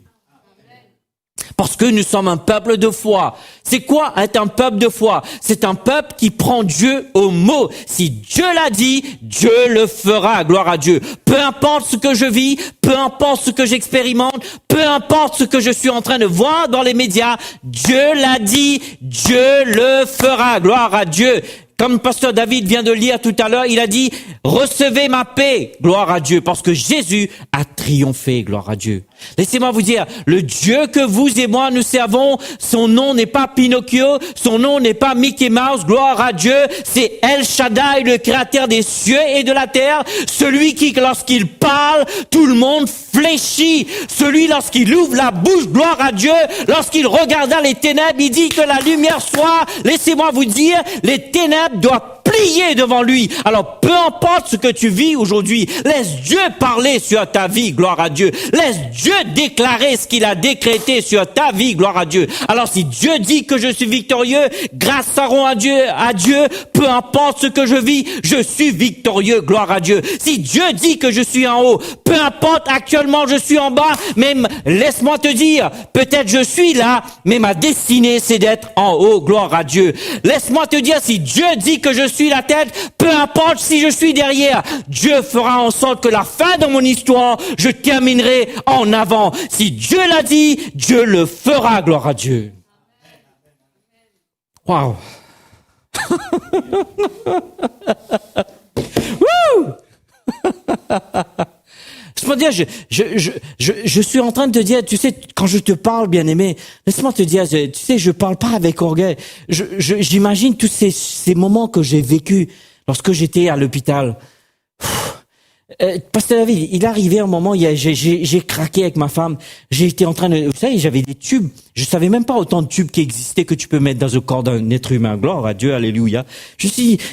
Parce que nous sommes un peuple de foi. C'est quoi être un peuple de foi? C'est un peuple qui prend Dieu au mot. Si Dieu l'a dit, Dieu le fera. Gloire à Dieu. Peu importe ce que je vis, peu importe ce que j'expérimente, peu importe ce que je suis en train de voir dans les médias, Dieu l'a dit, Dieu le fera. Gloire à Dieu. Comme pasteur David vient de lire tout à l'heure, il a dit, recevez ma paix, gloire à Dieu, parce que Jésus a triomphé, gloire à Dieu. Laissez-moi vous dire, le Dieu que vous et moi nous servons, son nom n'est pas Pinocchio, son nom n'est pas Mickey Mouse, gloire à Dieu, c'est El Shaddai, le créateur des cieux et de la terre, celui qui, lorsqu'il parle, tout le monde fléchit, celui lorsqu'il ouvre la bouche, gloire à Dieu, lorsqu'il regarda les ténèbres, il dit que la lumière soit, laissez-moi vous dire, les ténèbres doivent plier devant lui. Alors, peu importe ce que tu vis aujourd'hui, laisse Dieu parler sur ta vie, gloire à Dieu. Laisse Dieu déclarer ce qu'il a décrété sur ta vie, gloire à Dieu. Alors, si Dieu dit que je suis victorieux, grâce seront à Dieu, peu importe ce que je vis, je suis victorieux, gloire à Dieu. Si Dieu dit que je suis en haut, peu importe actuellement je suis en bas, même laisse-moi te dire, peut-être je suis là, mais ma destinée c'est d'être en haut, gloire à Dieu. Laisse-moi te dire, si Dieu dit que je suis la tête, peu importe si je suis derrière, Dieu fera en sorte que la fin de mon histoire, je terminerai en avant. Si Dieu l'a dit, Dieu le fera, gloire à Dieu. Waouh. Laisse-moi dire, je suis en train de te dire, tu sais, quand je te parle, bien-aimé, laisse-moi te dire, tu sais, je parle pas avec orgueil. J'imagine tous ces moments que j'ai vécus lorsque j'étais à l'hôpital. Pasteur David, il arrivait un moment, j'ai craqué avec ma femme. J'ai été en train de, vous savez, j'avais des tubes. Je savais même pas autant de tubes qui existaient que tu peux mettre dans le corps d'un être humain. Gloire à Dieu, alléluia.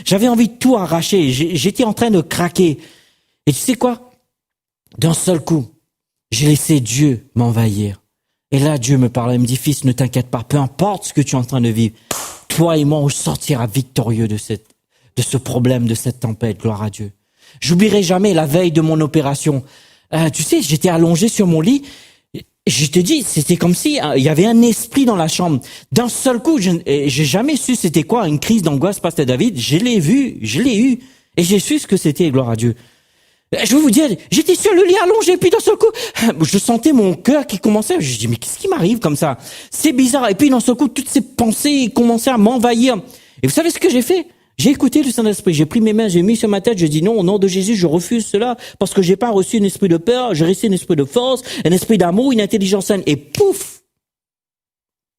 J'avais envie de tout arracher. J'étais en train de craquer. Et tu sais quoi? D'un seul coup, j'ai laissé Dieu m'envahir. Et là, Dieu me parlait, il me dit, fils, ne t'inquiète pas, peu importe ce que tu es en train de vivre, toi et moi, on sortira victorieux de ce problème, de cette tempête, gloire à Dieu. J'oublierai jamais la veille de mon opération. Tu sais, j'étais allongé sur mon lit, je te dis, c'était comme si il y avait un esprit dans la chambre. D'un seul coup, j'ai jamais su c'était quoi une crise d'angoisse, pasteur David. Je l'ai eu, et j'ai su ce que c'était, gloire à Dieu. Je veux vous dire, j'étais sur le lit allongé, puis d'un seul coup, je sentais mon cœur qui commençait. Je dis, mais qu'est-ce qui m'arrive comme ça? C'est bizarre. Et puis d'un seul coup, toutes ces pensées commençaient à m'envahir. Et vous savez ce que j'ai fait? J'ai écouté le Saint-Esprit. J'ai pris mes mains, j'ai mis sur ma tête. Je dis non, au nom de Jésus, je refuse cela parce que j'ai pas reçu un esprit de peur. J'ai reçu un esprit de force, un esprit d'amour, une intelligence saine. Et pouf,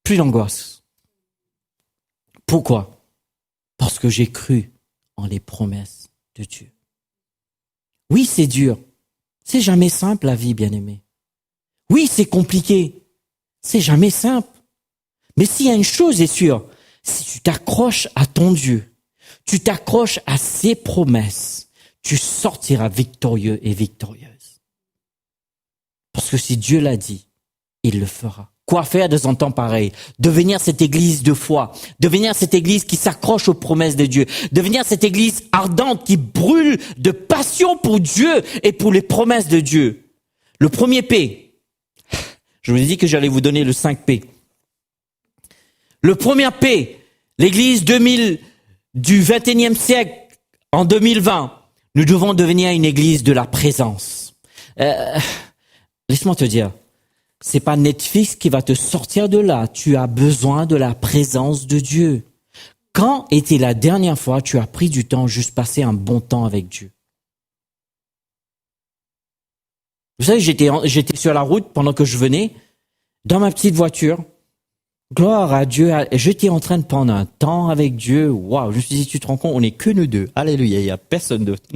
plus d'angoisse. Pourquoi? Parce que j'ai cru en les promesses de Dieu. Oui, c'est dur. C'est jamais simple, la vie, bien-aimé. Oui, c'est compliqué. C'est jamais simple. Mais s'il y a une chose est sûre, si tu t'accroches à ton Dieu, tu t'accroches à ses promesses, tu sortiras victorieux et victorieuse. Parce que si Dieu l'a dit, il le fera. Quoi faire dans un temps pareil? Devenir cette église de foi. Devenir cette église qui s'accroche aux promesses de Dieu. Devenir cette église ardente qui brûle de passion pour Dieu et pour les promesses de Dieu. Le premier P. Je vous ai dit que j'allais vous donner le 5 P. Le premier P. L'église 2000 du 21e siècle en 2020. Nous devons devenir une église de la présence. Laisse-moi te dire. C'est pas Netflix qui va te sortir de là. Tu as besoin de la présence de Dieu. Quand était la dernière fois que tu as pris du temps juste passer un bon temps avec Dieu? Vous savez, j'étais sur la route pendant que je venais, dans ma petite voiture. Gloire à Dieu. J'étais en train de prendre un temps avec Dieu. Waouh, je me suis dit, tu te rends compte, on n'est que nous deux. Alléluia, il n'y a personne d'autre.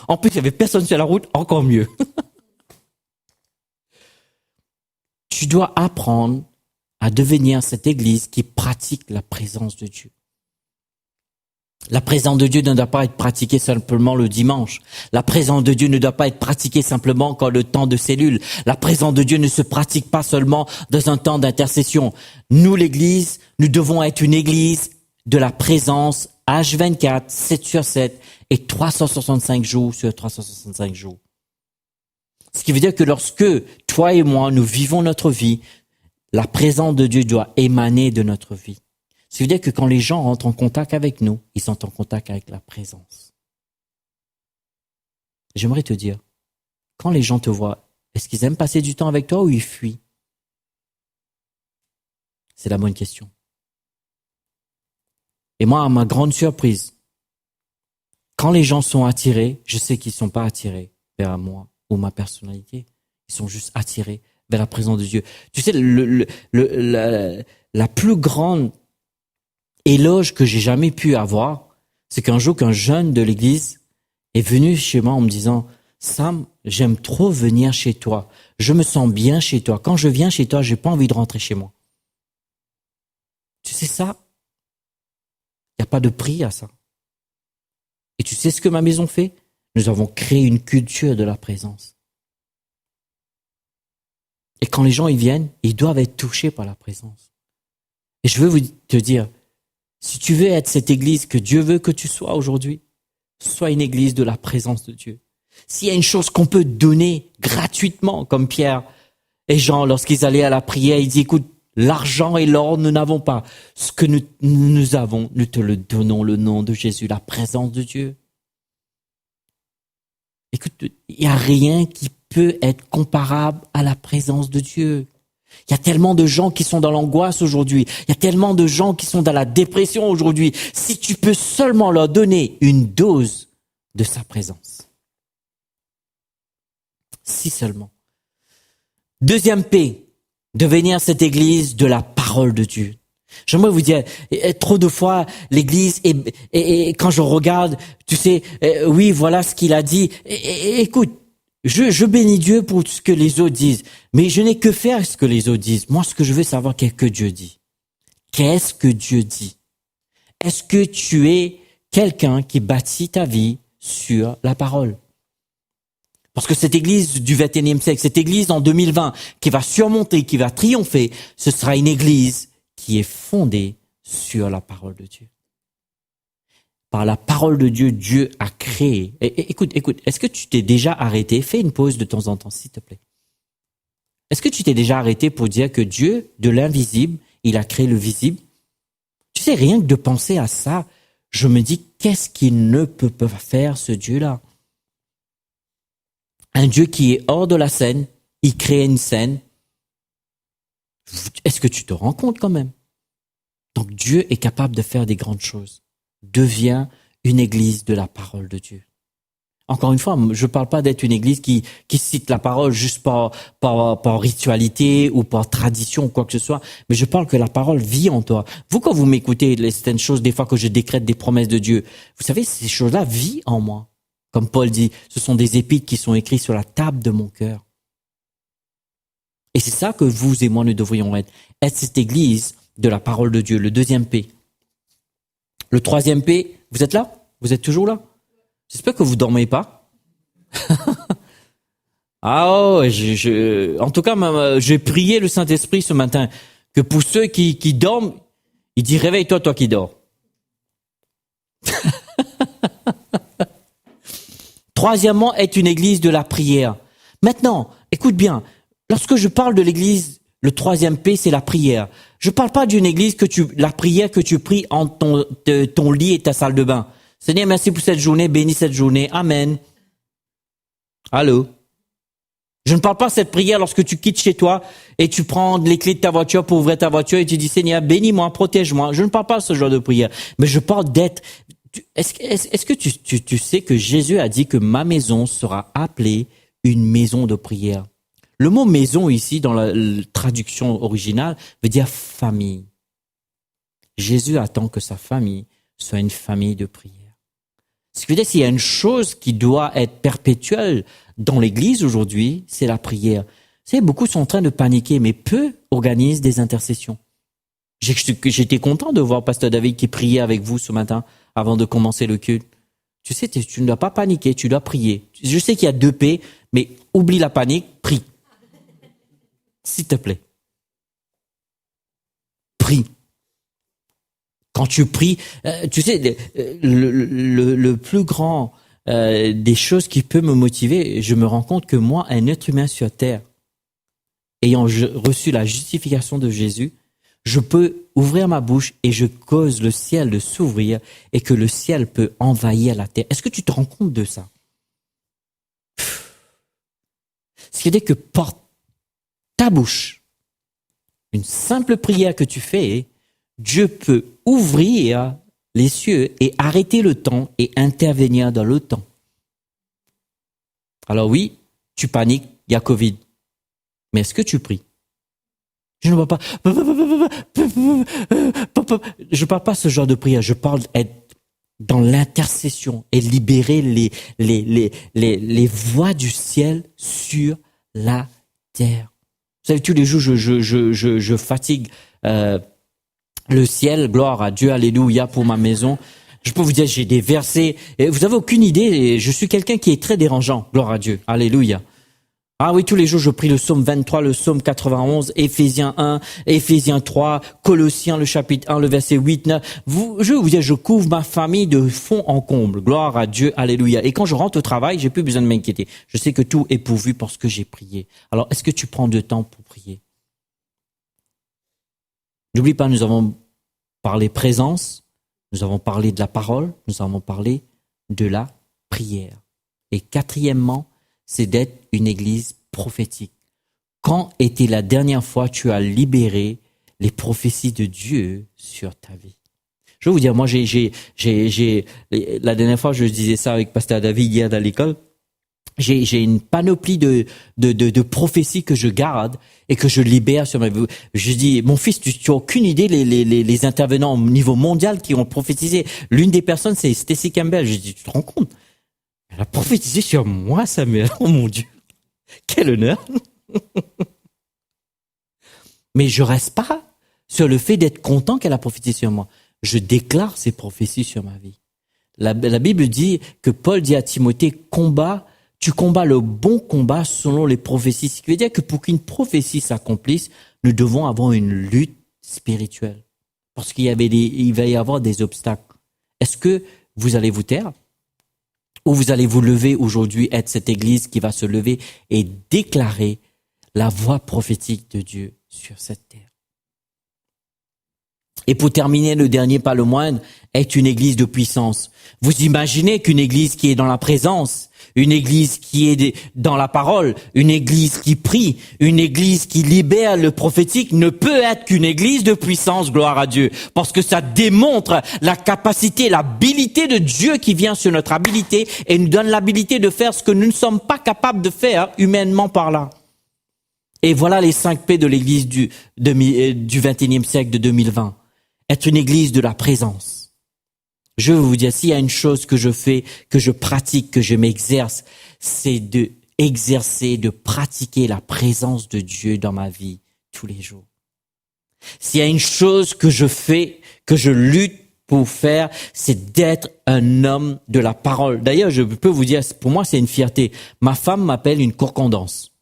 En plus, il n'y avait personne sur la route, encore mieux. Tu dois apprendre à devenir cette église qui pratique la présence de Dieu. La présence de Dieu ne doit pas être pratiquée simplement le dimanche. La présence de Dieu ne doit pas être pratiquée simplement quand le temps de cellule. La présence de Dieu ne se pratique pas seulement dans un temps d'intercession. Nous, l'église, nous devons être une église de la présence H24, 7 sur 7 et 365 jours sur 365 jours. Ce qui veut dire que lorsque toi et moi, nous vivons notre vie, la présence de Dieu doit émaner de notre vie. Ce qui veut dire que quand les gens rentrent en contact avec nous, ils sont en contact avec la présence. J'aimerais te dire, quand les gens te voient, est-ce qu'ils aiment passer du temps avec toi ou ils fuient? C'est la bonne question. Et moi, à ma grande surprise, quand les gens sont attirés, je sais qu'ils ne sont pas attirés vers moi ou ma personnalité. Ils sont juste attirés vers la présence de Dieu. Tu sais, la plus grande éloge que j'ai jamais pu avoir, c'est qu'un jour qu'un jeune de l'église est venu chez moi en me disant « Sam, j'aime trop venir chez toi. Je me sens bien chez toi. Quand je viens chez toi, j'ai pas envie de rentrer chez moi. » Tu sais ça? Il n'y a pas de prix à ça. Et tu sais ce que ma maison fait? Nous avons créé une culture de la présence. Et quand les gens y viennent, ils doivent être touchés par la présence. Et je veux te dire, si tu veux être cette église que Dieu veut que tu sois aujourd'hui, sois une église de la présence de Dieu. S'il y a une chose qu'on peut donner gratuitement, comme Pierre et Jean, lorsqu'ils allaient à la prière, ils disent, écoute, l'argent et l'or, nous n'avons pas. Ce que nous avons, nous te le donnons, le nom de Jésus, la présence de Dieu. Écoute, il n'y a rien qui peut être comparable à la présence de Dieu. Il y a tellement de gens qui sont dans l'angoisse aujourd'hui. Il y a tellement de gens qui sont dans la dépression aujourd'hui. Si tu peux seulement leur donner une dose de sa présence. Si seulement. Deuxième P, devenir cette église de la parole de Dieu. J'aimerais vous dire, trop de fois, l'église, et quand je regarde, tu sais, oui, voilà ce qu'il a dit. Écoute, je bénis Dieu pour ce que les autres disent, mais je n'ai que faire ce que les autres disent. Moi, ce que je veux savoir, qu'est-ce que Dieu dit? Qu'est-ce que Dieu dit? Est-ce que tu es quelqu'un qui bâtit ta vie sur la parole? Parce que cette église du 21e siècle, cette église en 2020, qui va surmonter, qui va triompher, ce sera une église qui est fondée sur la parole de Dieu. Par la parole de Dieu, Dieu a créé. Écoute, est-ce que tu t'es déjà arrêté? Fais une pause de temps en temps, s'il te plaît. Est-ce que tu t'es déjà arrêté pour dire que Dieu, de l'invisible, il a créé le visible? Tu sais, rien que de penser à ça, je me dis, qu'est-ce qu'il ne peut pas faire, ce Dieu-là? Un Dieu qui est hors de la scène, il crée une scène. Est-ce que tu te rends compte quand même? Donc Dieu est capable de faire des grandes choses. Deviens une église de la parole de Dieu. Encore une fois, je ne parle pas d'être une église qui cite la parole juste par ritualité ou par tradition ou quoi que ce soit, mais je parle que la parole vit en toi. Vous, quand vous m'écoutez, certaines choses, des fois que je décrète des promesses de Dieu, vous savez, ces choses-là vivent en moi. Comme Paul dit, ce sont des épîtres qui sont écrits sur la table de mon cœur. Et c'est ça que vous et moi, nous devrions être. Être cette église de la parole de Dieu. Le deuxième P. Le troisième P, vous êtes là? Vous êtes toujours là? J'espère que vous ne dormez pas. Ah ouais, en tout cas, j'ai prié le Saint-Esprit ce matin que pour ceux qui dorment, il dit réveille-toi, toi qui dors. Troisièmement, est une église de la prière. Maintenant, écoute bien, lorsque je parle de l'église, le troisième P, c'est la prière. Je parle pas d'une église la prière que tu pries en ton lit et ta salle de bain. Seigneur, merci pour cette journée, bénis cette journée, amen. Allô? Je ne parle pas de cette prière lorsque tu quittes chez toi et tu prends les clés de ta voiture pour ouvrir ta voiture et tu dis Seigneur, bénis-moi, protège-moi. Je ne parle pas de ce genre de prière, mais je parle d'être. Est-ce que tu sais que Jésus a dit que ma maison sera appelée une maison de prière? Le mot maison ici, dans la traduction originale, veut dire famille. Jésus attend que sa famille soit une famille de prière. Ce qui veut dire s'il y a une chose qui doit être perpétuelle dans l'Église aujourd'hui, c'est la prière. Vous savez, beaucoup sont en train de paniquer, mais peu organisent des intercessions. J'étais content de voir Pasteur David qui priait avec vous ce matin avant de commencer le culte. Tu sais, tu ne dois pas paniquer, tu dois prier. Je sais qu'il y a 2 P, mais oublie la panique, prie. S'il te plaît. Prie. Quand tu pries, tu sais, le plus grand des choses qui peut me motiver, je me rends compte que moi, un être humain sur terre, ayant reçu la justification de Jésus, je peux ouvrir ma bouche et je cause le ciel de s'ouvrir et que le ciel peut envahir la terre. Est-ce que tu te rends compte de ça? Ce qui veut dire que par ta bouche, une simple prière que tu fais, Dieu peut ouvrir les cieux et arrêter le temps et intervenir dans le temps. Alors oui, tu paniques, il y a Covid. Mais est-ce que tu pries? Je ne vois pas. Je parle pas ce genre de prière. Je parle d'être dans l'intercession et libérer les voies du ciel sur la terre. Vous savez, tous les jours, je fatigue le ciel. Gloire à Dieu, alléluia pour ma maison. Je peux vous dire, j'ai des versets. Et vous avez aucune idée. Je suis quelqu'un qui est très dérangeant. Gloire à Dieu, alléluia. Ah oui, tous les jours, je prie le psaume 23, le psaume 91, Éphésiens 1, Éphésiens 3, Colossiens, le chapitre 1, le verset 8, 9. Je vais vous dire, je couvre ma famille de fond en comble. Gloire à Dieu, alléluia. Et quand je rentre au travail, j'ai plus besoin de m'inquiéter. Je sais que tout est pourvu parce que j'ai prié. Alors, est-ce que tu prends du temps pour prier? N'oublie pas, nous avons parlé présence, nous avons parlé de la parole, nous avons parlé de la prière. Et quatrièmement, c'est d'être une église prophétique. Quand était la dernière fois que tu as libéré les prophéties de Dieu sur ta vie? Je vais vous dire, moi, la dernière fois, je disais ça avec Pasteur David hier dans l'école, j'ai une panoplie de prophéties que je garde et que je libère sur ma vie. Je dis, mon fils, tu n'as aucune idée les intervenants au niveau mondial qui ont prophétisé. L'une des personnes, c'est Stacy Campbell. Je dis, tu te rends compte? Elle a prophétisé sur moi, Samuel. Oh mon Dieu. Quel honneur. Mais je reste pas sur le fait d'être content qu'elle a prophétisé sur moi. Je déclare ces prophéties sur ma vie. La Bible dit que Paul dit à Timothée, tu combats le bon combat selon les prophéties. Ce qui veut dire que pour qu'une prophétie s'accomplisse, nous devons avoir une lutte spirituelle. Parce qu'il va y avoir des obstacles. Est-ce que vous allez vous taire? Ou vous allez vous lever aujourd'hui, être cette église qui va se lever et déclarer la voix prophétique de Dieu sur cette terre. Et pour terminer, le dernier, pas le moindre, est une église de puissance. Vous imaginez qu'une église qui est dans la présence, une église qui est dans la parole, une église qui prie, une église qui libère le prophétique ne peut être qu'une église de puissance, gloire à Dieu. Parce que ça démontre la capacité, l'habilité de Dieu qui vient sur notre habilité et nous donne l'habilité de faire ce que nous ne sommes pas capables de faire humainement par là. Et voilà les 5 P de l'église du 21e siècle de 2020. Être une église de la présence. Je veux vous dire, s'il y a une chose que je fais, que je pratique, que je m'exerce, c'est de pratiquer la présence de Dieu dans ma vie tous les jours. S'il y a une chose que je fais, que je lutte pour faire, c'est d'être un homme de la parole. D'ailleurs, je peux vous dire, pour moi, c'est une fierté. Ma femme m'appelle une concordance.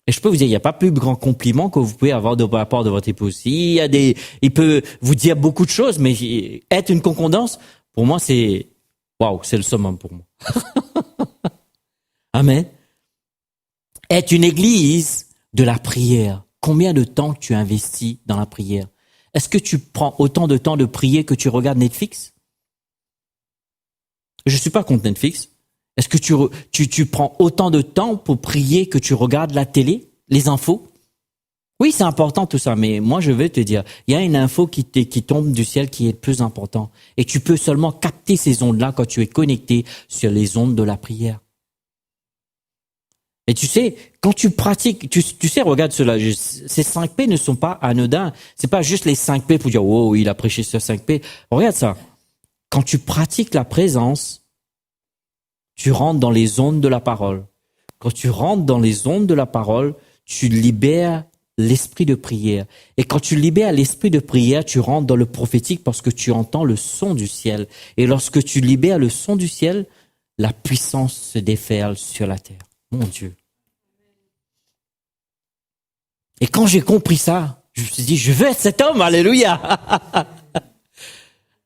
Et je peux vous dire, il n'y a pas plus grand compliment que vous pouvez avoir de la part de votre épouse. Il peut vous dire beaucoup de choses, mais être une concordance, pour moi, c'est, waouh, c'est le summum pour moi. Amen. Être une église de la prière. Combien de temps tu investis dans la prière? Est-ce que tu prends autant de temps de prier que tu regardes Netflix? Je suis pas contre Netflix. Est-ce que tu prends autant de temps pour prier que tu regardes la télé, les infos? Oui, c'est important tout ça, mais moi je vais te dire, il y a une info qui tombe du ciel qui est plus important. Et tu peux seulement capter ces ondes-là quand tu es connecté sur les ondes de la prière. Et tu sais, quand tu pratiques, tu sais, regarde cela, ces 5 P ne sont pas anodins. C'est pas juste les 5 P pour dire, oh, il a prêché sur 5 P. Regarde ça. Quand tu pratiques la présence, tu rentres dans les ondes de la parole. Quand tu rentres dans les ondes de la parole, tu libères l'esprit de prière. Et quand tu libères l'esprit de prière, tu rentres dans le prophétique parce que tu entends le son du ciel. Et lorsque tu libères le son du ciel, la puissance se déferle sur la terre. Mon Dieu. Et quand j'ai compris ça, je me suis dit, je veux être cet homme, alléluia.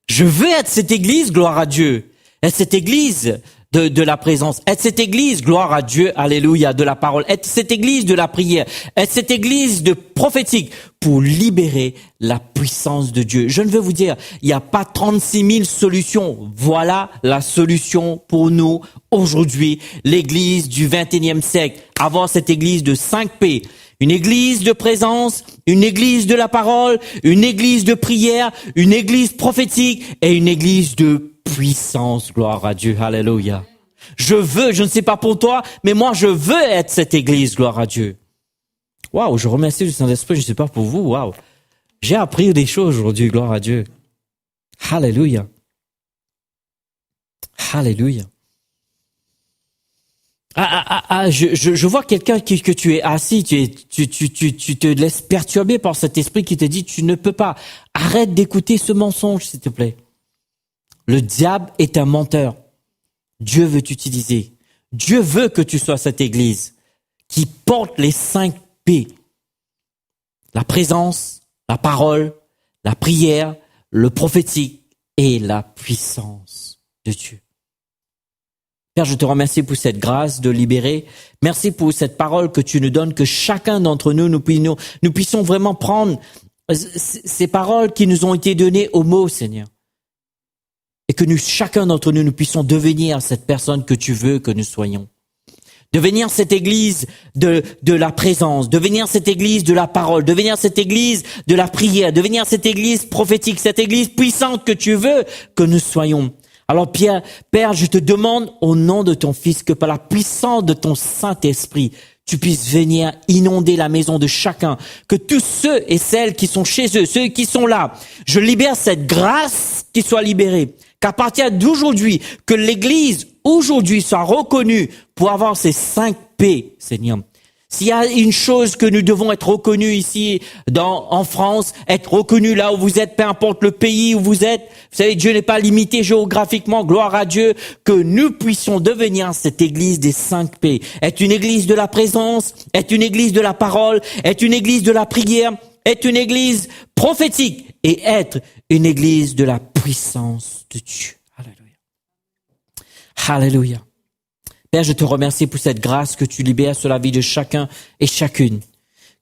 Je veux être cette église, gloire à Dieu. Être cette église de la présence. Être cette église, gloire à Dieu, alléluia, de la parole. Être cette église de la prière. Être cette église de prophétique pour libérer la puissance de Dieu. Je ne veux vous dire, il n'y a pas 36 000 solutions. Voilà la solution pour nous aujourd'hui, l'église du 21e siècle. Avoir cette église de 5 P. Une église de présence, une église de la parole, une église de prière, une église prophétique et une église de puissance. Gloire à Dieu. Alléluia. Je ne sais pas pour toi, mais moi je veux être cette église. Gloire à Dieu. Waouh, je remercie le Saint-Esprit, je ne sais pas pour vous. Waouh. J'ai appris des choses aujourd'hui. Gloire à Dieu. Alléluia. Alléluia. Je vois quelqu'un que tu es assis, tu te laisses perturber par cet esprit qui te dit tu ne peux pas. Arrête d'écouter ce mensonge, s'il te plaît. Le diable est un menteur. Dieu veut t'utiliser. Dieu veut que tu sois cette église qui porte les 5 P. La présence, la parole, la prière, le prophétique et la puissance de Dieu. Père, je te remercie pour cette grâce de libérer. Merci pour cette parole que tu nous donnes, que chacun d'entre nous, nous puissions vraiment prendre ces paroles qui nous ont été données au mot, Seigneur. Et que chacun d'entre nous, nous puissions devenir cette personne que tu veux que nous soyons. Devenir cette église de la présence, devenir cette église de la parole, devenir cette église de la prière, devenir cette église prophétique, cette église puissante que tu veux que nous soyons. Alors Père, je te demande au nom de ton Fils que par la puissance de ton Saint-Esprit, tu puisses venir inonder la maison de chacun, que tous ceux et celles qui sont chez eux, ceux qui sont là, je libère cette grâce qui soit libérée, qu'à partir d'aujourd'hui, que l'Église aujourd'hui soit reconnue pour avoir ces 5 P, Seigneur. S'il y a une chose que nous devons être reconnus ici en France, être reconnus là où vous êtes, peu importe le pays où vous êtes. Vous savez, Dieu n'est pas limité géographiquement, gloire à Dieu, que nous puissions devenir cette église des 5 P. Être une église de la présence, être une église de la parole, être une église de la prière, être une église prophétique et être une église de la puissance de Dieu. Alléluia. Alléluia. Père, je te remercie pour cette grâce que tu libères sur la vie de chacun et chacune.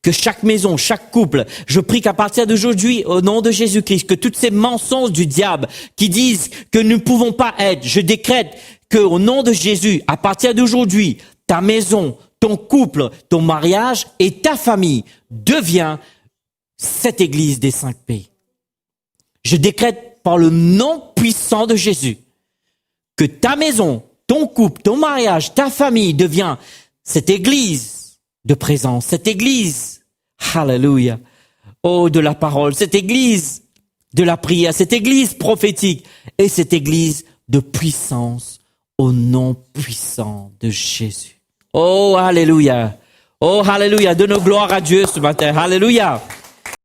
Que chaque maison, chaque couple, je prie qu'à partir d'aujourd'hui, au nom de Jésus-Christ, que toutes ces mensonges du diable qui disent que nous ne pouvons pas être, je décrète que au nom de Jésus, à partir d'aujourd'hui, ta maison, ton couple, ton mariage et ta famille devient cette église des 5 P. Je décrète par le nom puissant de Jésus que ta maison, ton couple, ton mariage, ta famille devient cette église de présence, cette église, alléluia, oh de la parole, cette église de la prière, cette église prophétique et cette église de puissance au nom puissant de Jésus. Oh alléluia, donne gloire à Dieu ce matin, alléluia.